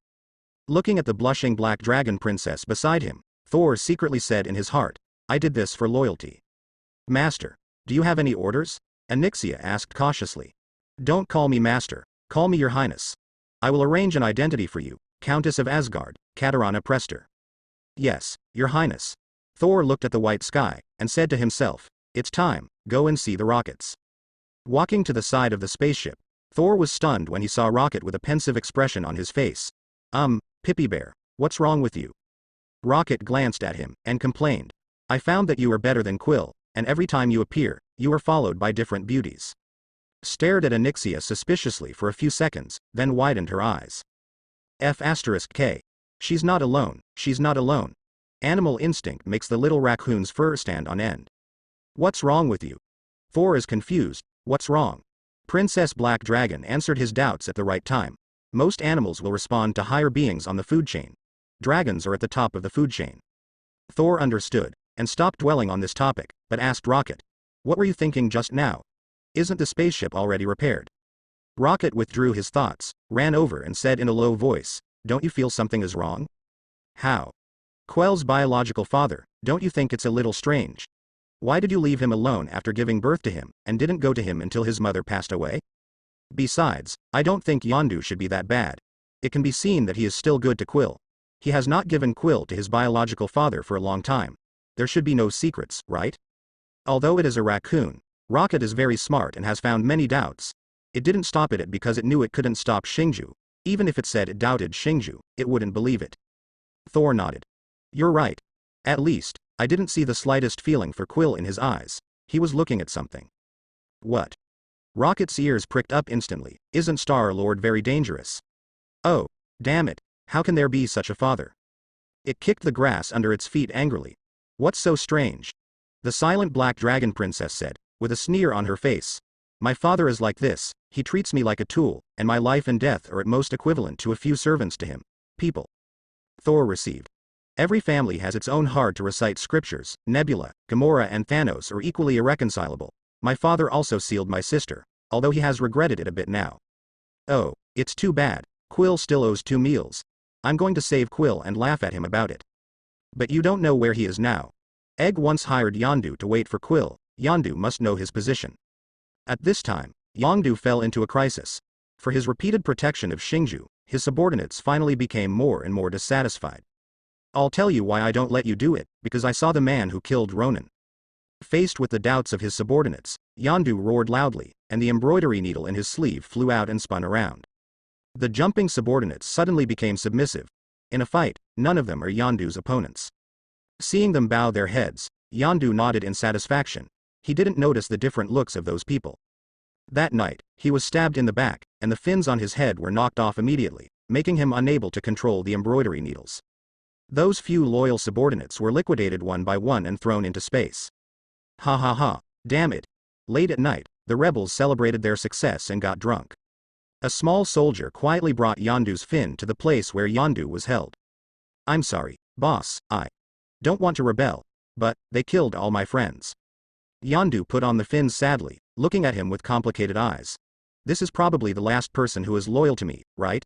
Looking at the blushing Black Dragon Princess beside him, Thor secretly said in his heart, I did this for loyalty. Master, do you have any orders? Anixia asked cautiously. Don't call me master, call me your highness. I will arrange an identity for you, Countess of Asgard, Katarina Prester. Yes, your highness. Thor looked at the white sky, and said to himself, it's time, go and see the rockets. Walking to the side of the spaceship, Thor was stunned when he saw Rocket with a pensive expression on his face. Pippy Bear, what's wrong with you? Rocket glanced at him, and complained. I found that you are better than Quill, and every time you appear, you are followed by different beauties. Stared at Anixia suspiciously for a few seconds, then widened her eyes. F*K. She's not alone, she's not alone. Animal instinct makes the little raccoon's fur stand on end. What's wrong with you? Thor is confused, what's wrong? Princess Black Dragon answered his doubts at the right time. Most animals will respond to higher beings on the food chain. Dragons are at the top of the food chain. Thor understood, and stopped dwelling on this topic, but asked Rocket. What were you thinking just now? Isn't the spaceship already repaired? Rocket withdrew his thoughts, ran over and said in a low voice, don't you feel something is wrong? How? Quell's biological father, don't you think it's a little strange? Why did you leave him alone after giving birth to him, and didn't go to him until his mother passed away? Besides, I don't think Yondu should be that bad. It can be seen that he is still good to Quill. He has not given Quill to his biological father for a long time. There should be no secrets, right? Although it is a raccoon, Rocket is very smart and has found many doubts. It didn't stop it because it knew it couldn't stop Xingju. Even if it said it doubted Xingju, it wouldn't believe it. Thor nodded. You're right. At least, I didn't see the slightest feeling for Quill in his eyes. He was looking at something. What? Rocket's ears pricked up instantly. Isn't Star-Lord very dangerous? Oh, damn it, how can there be such a father? It kicked the grass under its feet angrily. What's so strange? The silent Black Dragon Princess said, with a sneer on her face. My father is like this, he treats me like a tool, and my life and death are at most equivalent to a few servants to him. People. Thor received. Every family has its own hard-to-recite scriptures. Nebula, Gamora and Thanos are equally irreconcilable. My father also sealed my sister, although he has regretted it a bit now. Oh, it's too bad. Quill still owes 2 meals. I'm going to save Quill and laugh at him about it. But you don't know where he is now. Egg once hired Yondu to wait for Quill. Yondu must know his position. At this time, Yondu fell into a crisis. For his repeated protection of Xingju, his subordinates finally became more and more dissatisfied. I'll tell you why I don't let you do it, because I saw the man who killed Ronan. Faced with the doubts of his subordinates, Yondu roared loudly, and the embroidery needle in his sleeve flew out and spun around. The jumping subordinates suddenly became submissive. In a fight, none of them are Yondu's opponents. Seeing them bow their heads, Yondu nodded in satisfaction. He didn't notice the different looks of those people. That night, he was stabbed in the back, and the fins on his head were knocked off immediately, making him unable to control the embroidery needles. Those few loyal subordinates were liquidated one by one and thrown into space. Ha ha ha, damn it. Late at night, the rebels celebrated their success and got drunk. A small soldier quietly brought Yondu's fin to the place where Yondu was held. I'm sorry, boss, I don't want to rebel, but they killed all my friends. Yondu put on the fins sadly, looking at him with complicated eyes. This is probably the last person who is loyal to me, right?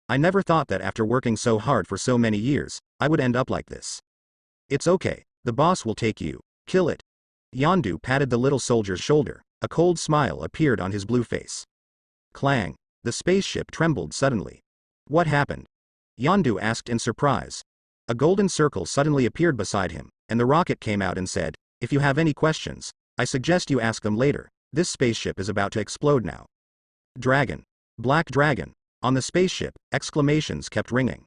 I never thought that after working so hard for so many years, I would end up like this. It's okay, the boss will take you. Kill it. Yondu patted the little soldier's shoulder. A cold smile appeared on his blue face. Clang. The spaceship trembled suddenly. What happened? Yondu asked in surprise. A golden circle suddenly appeared beside him, and the rocket came out and said, "If you have any questions, I suggest you ask them later. This spaceship is about to explode now." Dragon. Black dragon. On the spaceship, exclamations kept ringing.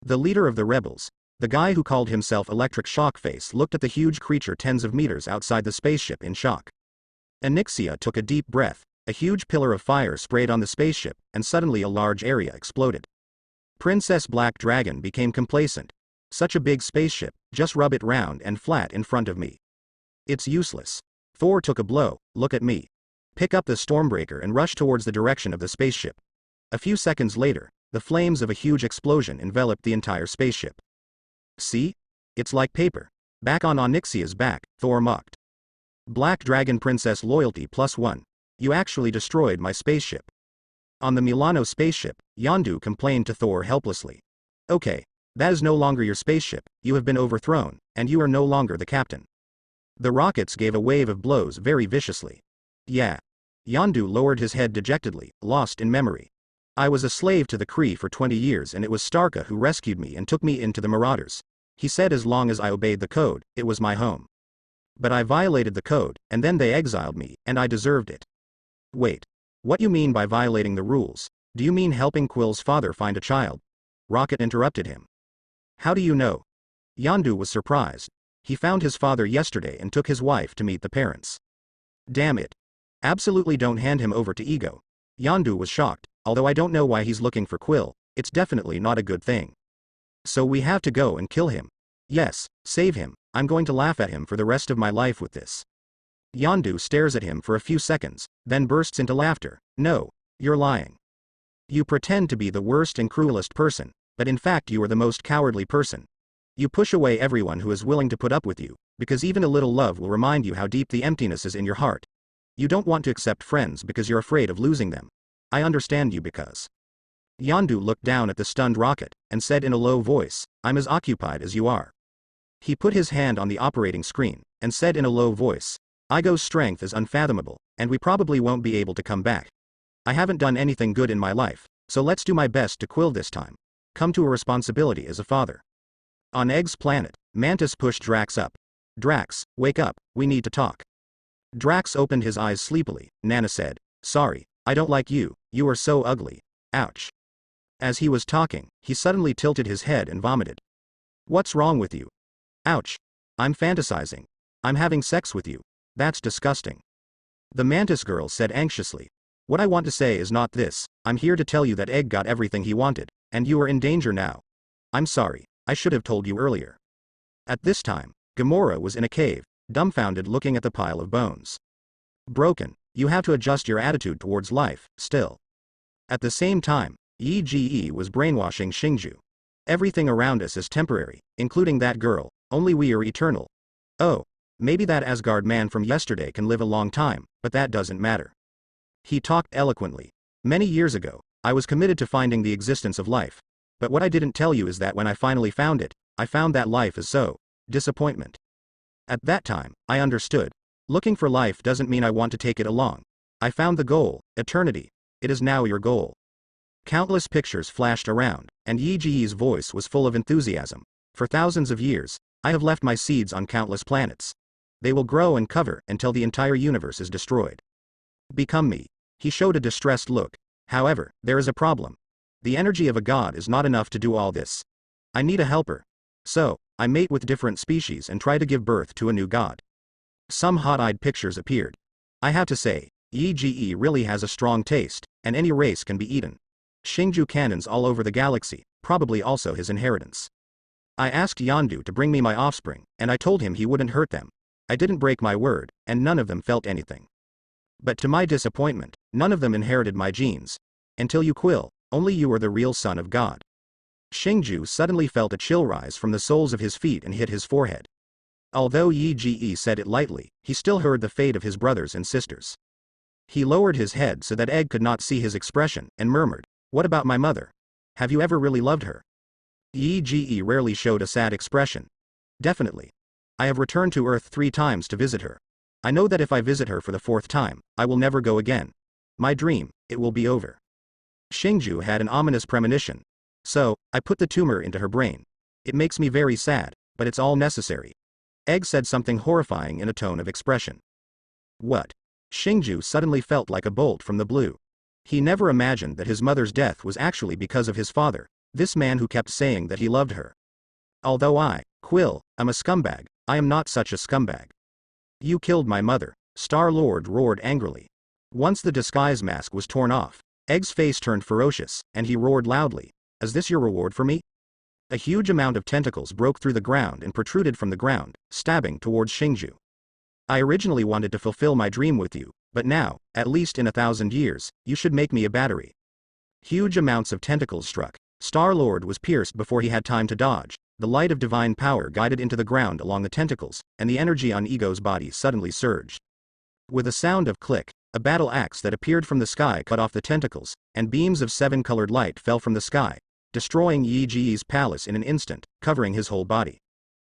The leader of the rebels, the guy who called himself Electric Shockface, looked at the huge creature tens of meters outside the spaceship in shock. Anixia took a deep breath. A huge pillar of fire sprayed on the spaceship, and suddenly a large area exploded. Princess Black Dragon became complacent. Such a big spaceship, just rub it round and flat in front of me. It's useless. Thor took a blow. Look at me. Pick up the Stormbreaker and rush towards the direction of the spaceship. A few seconds later, the flames of a huge explosion enveloped the entire spaceship. See? It's like paper. Back on Onyxia's back, Thor mocked. Black Dragon Princess Loyalty +1. You actually destroyed my spaceship. On the Milano spaceship, Yondu complained to Thor helplessly. Okay, that is no longer your spaceship, you have been overthrown, and you are no longer the captain. The rockets gave a wave of blows very viciously. Yeah. Yondu lowered his head dejectedly, lost in memory. I was a slave to the Kree for 20 years and it was Starka who rescued me and took me into the Marauders. He said as long as I obeyed the code, it was my home. But I violated the code, and then they exiled me, and I deserved it. Wait. What you mean by violating the rules? Do you mean helping Quill's father find a child? Rocket interrupted him. How do you know? Yondu was surprised. He found his father yesterday and took his wife to meet the parents. Damn it. Absolutely don't hand him over to ego. Yondu was shocked, although I don't know why he's looking for Quill, it's definitely not a good thing. So we have to go and kill him. Yes, save him, I'm going to laugh at him for the rest of my life with this. Yondu stares at him for a few seconds, then bursts into laughter. No, you're lying. You pretend to be the worst and cruelest person, but in fact you are the most cowardly person. You push away everyone who is willing to put up with you, because even a little love will remind you how deep the emptiness is in your heart. You don't want to accept friends because you're afraid of losing them. I understand you because. Yondu looked down at the stunned rocket, and said in a low voice, I'm as occupied as you are. He put his hand on the operating screen, and said in a low voice, Igo's strength is unfathomable, and we probably won't be able to come back. I haven't done anything good in my life, so let's do my best to Quill this time. Come to a responsibility as a father. On Egg's planet, Mantis pushed Drax up. Drax, wake up, we need to talk. Drax opened his eyes sleepily. Nana said, sorry, I don't like you, you are so ugly. Ouch. As he was talking, he suddenly tilted his head and vomited. What's wrong with you? Ouch. I'm fantasizing. I'm having sex with you. That's disgusting. The Mantis girl said anxiously. What I want to say is not this, I'm here to tell you that Egg got everything he wanted, and you are in danger now. I'm sorry, I should have told you earlier. At this time, Gamora was in a cave, dumbfounded looking at the pile of bones. Broken, you have to adjust your attitude towards life, still. At the same time, Yi Ge was brainwashing Xingju. Everything around us is temporary, including that girl, only we are eternal. Oh, maybe that Asgard man from yesterday can live a long time, but that doesn't matter. He talked eloquently. Many years ago, I was committed to finding the existence of life. But what I didn't tell you is that when I finally found it, I found that life is so, disappointment. At that time, I understood. Looking for life doesn't mean I want to take it along. I found the goal, eternity. It is now your goal. Countless pictures flashed around, and Yi Ge's voice was full of enthusiasm. For thousands of years, I have left my seeds on countless planets. They will grow and cover until the entire universe is destroyed. Become me. He showed a distressed look. However, there is a problem. The energy of a god is not enough to do all this. I need a helper. So, I mate with different species and try to give birth to a new god. Some hot-eyed pictures appeared. I have to say, Yi Ge really has a strong taste, and any race can be eaten. Xingju cannons all over the galaxy, probably also his inheritance. I asked Yondu to bring me my offspring, and I told him he wouldn't hurt them. I didn't break my word, and none of them felt anything. But to my disappointment, none of them inherited my genes. Until you Quill, only you are the real son of God. Xingju suddenly felt a chill rise from the soles of his feet and hit his forehead. Although Yi Ge said it lightly, he still heard the fate of his brothers and sisters. He lowered his head so that Egg could not see his expression, and murmured, "What about my mother? Have you ever really loved her?" Yi rarely showed a sad expression. "Definitely. I have returned to Earth 3 times to visit her. I know that if I visit her for the 4th time, I will never go again. My dream, it will be over." Xingju had an ominous premonition. "So, I put the tumor into her brain. It makes me very sad, but it's all necessary." Egg said something horrifying in a tone of expression. "What?" Xingju suddenly felt like a bolt from the blue. He never imagined that his mother's death was actually because of his father, this man who kept saying that he loved her. "Although I, Quill, am a scumbag, I am not such a scumbag." "You killed my mother," Star-Lord roared angrily. Once the disguise mask was torn off, Egg's face turned ferocious, and he roared loudly, "Is this your reward for me?" A huge amount of tentacles broke through the ground and protruded from the ground, stabbing towards Xingju. "I originally wanted to fulfill my dream with you, but now, at least in 1,000 years, you should make me a battery." Huge amounts of tentacles struck. Star-Lord was pierced before he had time to dodge. The light of divine power guided into the ground along the tentacles, and the energy on Ego's body suddenly surged. With a sound of click, a battle axe that appeared from the sky cut off the tentacles, and beams of 7-colored light fell from the sky, destroying Yi-Ji's palace in an instant, covering his whole body.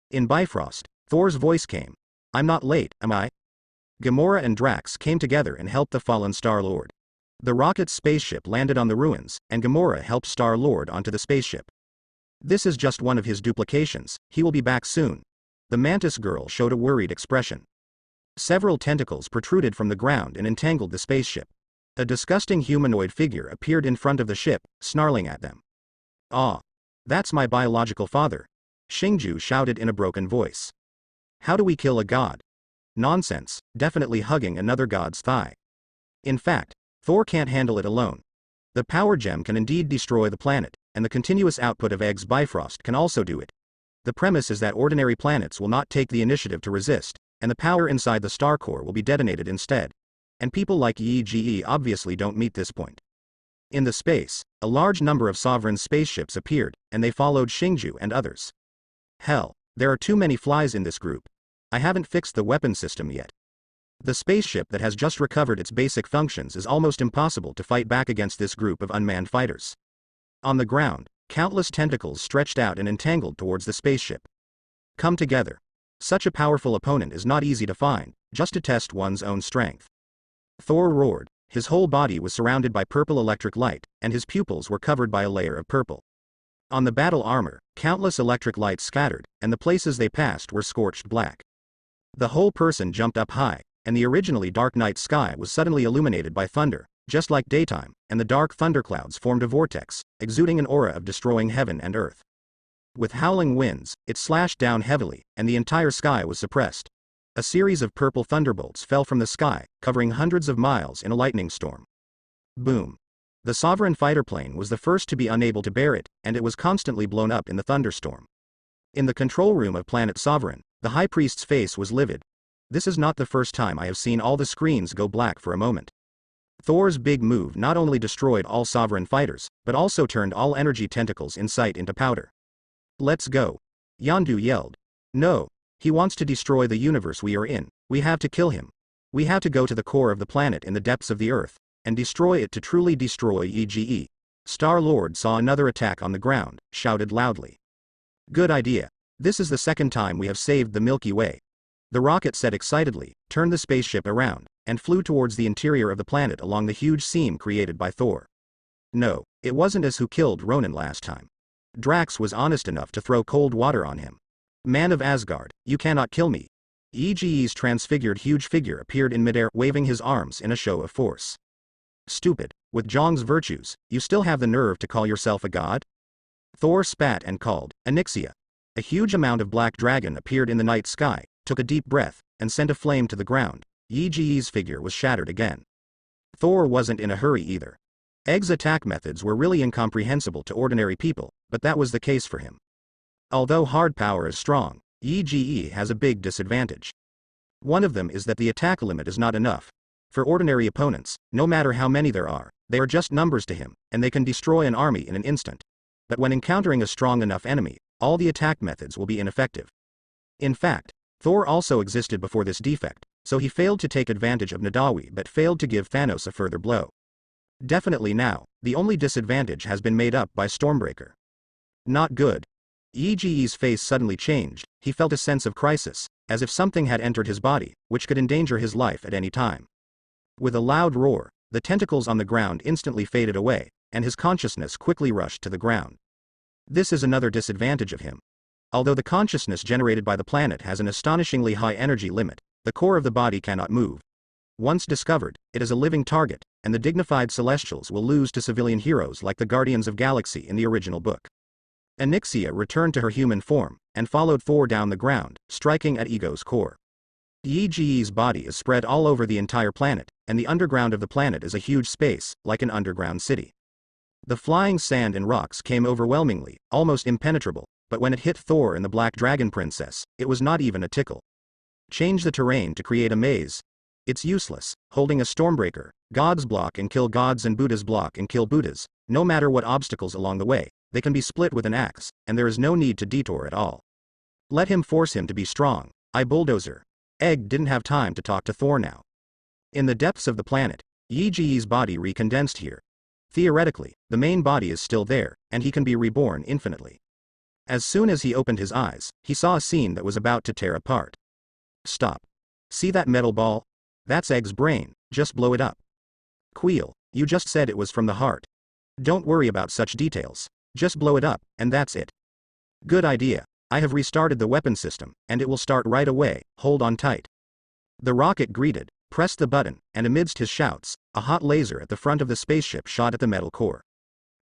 In Bifrost, Thor's voice came. "I'm not late, am I?" Gamora and Drax came together and helped the fallen Star-Lord. The rocket's spaceship landed on the ruins, and Gamora helped Star-Lord onto the spaceship. "This is just one of his duplications, he will be back soon." The Mantis girl showed a worried expression. Several tentacles protruded from the ground and entangled the spaceship. A disgusting humanoid figure appeared in front of the ship, snarling at them. "Ah! That's my biological father," Xingju shouted in a broken voice. "How do we kill a god?" "Nonsense, definitely hugging another god's thigh. In fact, Thor can't handle it alone. The power gem can indeed destroy the planet, and the continuous output of Egg's Bifrost can also do it. The premise is that ordinary planets will not take the initiative to resist, and the power inside the star core will be detonated instead. And people like Yi obviously don't meet this point. In the space, a large number of sovereign spaceships appeared, and they followed Xingju and others. "Hell, there are too many flies in this group. I haven't fixed the weapon system yet." The spaceship that has just recovered its basic functions is almost impossible to fight back against this group of unmanned fighters. On the ground, countless tentacles stretched out and entangled towards the spaceship. "Come together. Such a powerful opponent is not easy to find, just to test one's own strength." Thor roared. His whole body was surrounded by purple electric light, and his pupils were covered by a layer of purple. On the battle armor, countless electric lights scattered, and the places they passed were scorched black. The whole person jumped up high, and the originally dark night sky was suddenly illuminated by thunder, just like daytime, and the dark thunderclouds formed a vortex, exuding an aura of destroying heaven and earth. With howling winds, it slashed down heavily, and the entire sky was suppressed. A series of purple thunderbolts fell from the sky, covering hundreds of miles in a lightning storm. Boom. The Sovereign fighter plane was the first to be unable to bear it, and it was constantly blown up in the thunderstorm. In the control room of Planet Sovereign, the High Priest's face was livid. "This is not the first time I have seen all the screens go black for a moment." Thor's big move not only destroyed all Sovereign fighters, but also turned all energy tentacles in sight into powder. "Let's go." Yondu yelled. "No. He wants to destroy the universe we are in. We have to kill him. We have to go to the core of the planet in the depths of the earth, and destroy it to truly destroy EGE." Star-Lord saw another attack on the ground, shouted loudly. "Good idea. This is the second time we have saved the Milky Way." The rocket said excitedly, turned the spaceship around, and flew towards the interior of the planet along the huge seam created by Thor. No, it wasn't as who killed Ronan last time. Drax was honest enough to throw cold water on him. "Man of Asgard, you cannot kill me." EGE's transfigured huge figure appeared in midair, waving his arms in a show of force. "Stupid, with Zhong's virtues, you still have the nerve to call yourself a god?" Thor spat and called, "Onyxia." A huge amount of black dragon appeared in the night sky, took a deep breath, and sent a flame to the ground. EGE's figure was shattered again. Thor wasn't in a hurry either. Egg's attack methods were really incomprehensible to ordinary people, but that was the case for him. Although hard power is strong, EGE has a big disadvantage. One of them is that the attack limit is not enough. For ordinary opponents, no matter how many there are, they are just numbers to him, and they can destroy an army in an instant. But when encountering a strong enough enemy, all the attack methods will be ineffective. In fact, Thor also existed before this defect. So he failed to take advantage of Nadawi but failed to give Thanos a further blow. Definitely now, the only disadvantage has been made up by Stormbreaker. Not good. Yi-Ji's face suddenly changed, he felt a sense of crisis, as if something had entered his body, which could endanger his life at any time. With a loud roar, the tentacles on the ground instantly faded away, and his consciousness quickly rushed to the ground. This is another disadvantage of him. Although the consciousness generated by the planet has an astonishingly high energy limit, the core of the body cannot move. Once discovered, it is a living target, and the dignified Celestials will lose to civilian heroes like the Guardians of Galaxy in the original book. Onyxia returned to her human form, and followed Thor down the ground, striking at Ego's core. Yi-Ji's body is spread all over the entire planet, and the underground of the planet is a huge space, like an underground city. The flying sand and rocks came overwhelmingly, almost impenetrable, but when it hit Thor and the Black Dragon Princess, it was not even a tickle. Change the terrain to create a maze. It's useless, holding a Stormbreaker, gods block and kill gods and Buddhas block and kill Buddhas, no matter what obstacles along the way, they can be split with an axe, and there is no need to detour at all. Let him force him to be strong, I bulldozer. Egg didn't have time to talk to Thor now. In the depths of the planet, Yi-Ji's body recondensed here. Theoretically, the main body is still there, and he can be reborn infinitely. As soon as he opened his eyes, he saw a scene that was about to tear apart. Stop. See that metal ball? That's Egg's brain, just blow it up. Queel, you just said it was from the heart. Don't worry about such details. Just blow it up, and that's it. Good idea. I have restarted the weapon system, and it will start right away, hold on tight. The rocket greeted, pressed the button, and amidst his shouts, a hot laser at the front of the spaceship shot at the metal core.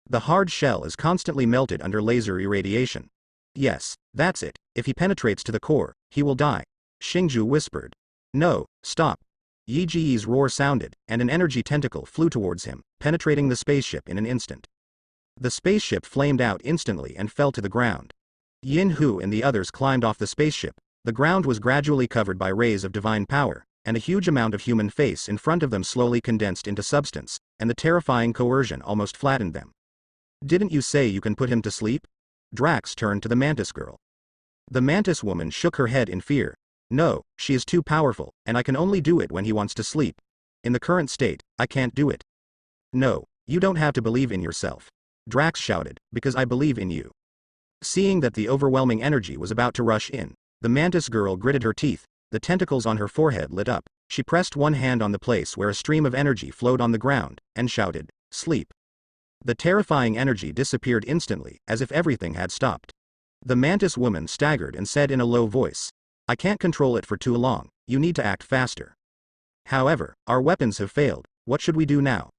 The hard shell is constantly melted under laser irradiation. Yes, that's it, if he penetrates to the core, he will die. Xingju whispered. No, stop. Yi-Ji's roar sounded, and an energy tentacle flew towards him, penetrating the spaceship in an instant. The spaceship flamed out instantly and fell to the ground. Yin Hu and the others climbed off the spaceship. The ground was gradually covered by rays of divine power, and a huge amount of human face in front of them slowly condensed into substance, and the terrifying coercion almost flattened them. Didn't you say you can put him to sleep? Drax turned to the Mantis girl. The Mantis woman shook her head in fear. No, she is too powerful, and I can only do it when he wants to sleep. In the current state, I can't do it. No, you don't have to believe in yourself. Drax shouted, because I believe in you. Seeing that the overwhelming energy was about to rush in, the Mantis girl gritted her teeth, the tentacles on her forehead lit up, she pressed one hand on the place where a stream of energy flowed on the ground, and shouted, sleep. The terrifying energy disappeared instantly, as if everything had stopped. The Mantis woman staggered and said in a low voice, I can't control it for too long, you need to act faster. However, our weapons have failed, what should we do now?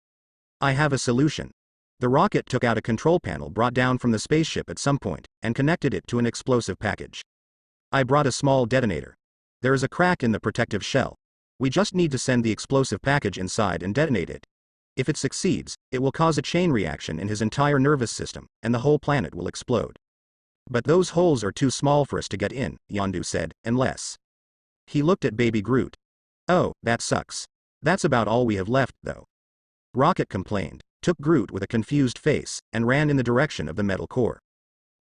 I have a solution. The rocket took out a control panel brought down from the spaceship at some point, and connected it to an explosive package. I brought a small detonator. There is a crack in the protective shell. We just need to send the explosive package inside and detonate it. If it succeeds, it will cause a chain reaction in his entire nervous system, and the whole planet will explode. But those holes are too small for us to get in, Yondu said, unless. He looked at Baby Groot. Oh, that sucks. That's about all we have left, though. Rocket complained, took Groot with a confused face, and ran in the direction of the metal core.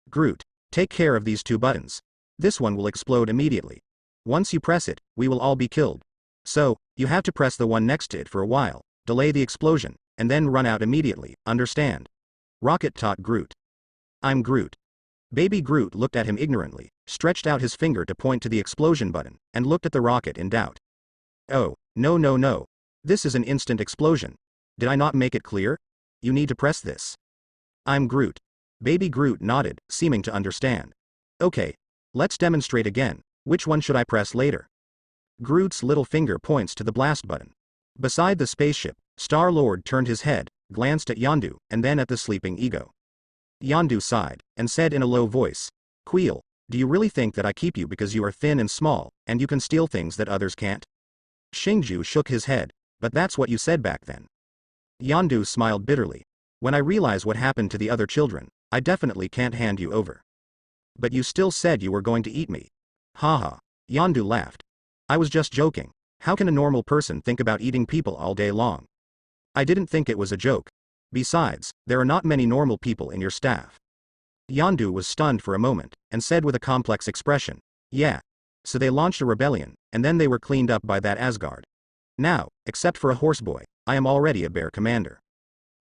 Groot, take care of these two buttons. This one will explode immediately. Once you press it, we will all be killed. So, you have to press the one next to it for a while, delay the explosion, and then run out immediately, understand? Rocket taught Groot. I'm Groot. Baby Groot looked at him ignorantly, stretched out his finger to point to the explosion button, and looked at the rocket in doubt. Oh, no no no. This is an instant explosion. Did I not make it clear? You need to press this. I'm Groot. Baby Groot nodded, seeming to understand. Okay. Let's demonstrate again. Which one should I press later? Groot's little finger points to the blast button. Beside the spaceship, Star-Lord turned his head, glanced at Yondu, and then at the sleeping Ego. Yondu sighed, and said in a low voice, Queel, do you really think that I keep you because you are thin and small, and you can steal things that others can't? Xingju shook his head, but that's what you said back then. Yondu smiled bitterly. When I realize what happened to the other children, I definitely can't hand you over. But you still said you were going to eat me. Haha. Yondu laughed. I was just joking. How can a normal person think about eating people all day long? I didn't think it was a joke. Besides, there are not many normal people in your staff. Yondu was stunned for a moment, and said with a complex expression, yeah. So they launched a rebellion, and then they were cleaned up by that Asgard. Now, except for a horseboy, I am already a bear commander.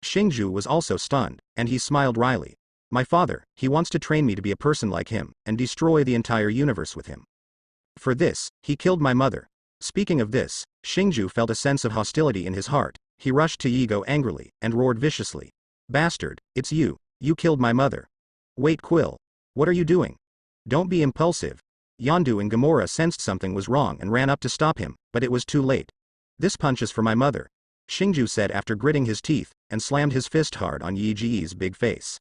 Xingju was also stunned, and he smiled wryly. My father, he wants to train me to be a person like him, and destroy the entire universe with him. For this, he killed my mother. Speaking of this, Xingju felt a sense of hostility in his heart. He rushed to Yigo angrily, and roared viciously. Bastard, it's you. You killed my mother. Wait, Quill. What are you doing? Don't be impulsive. Yondu and Gamora sensed something was wrong and ran up to stop him, but it was too late. This punch is for my mother, Xingju said after gritting his teeth, and slammed his fist hard on Yi Ji's big face.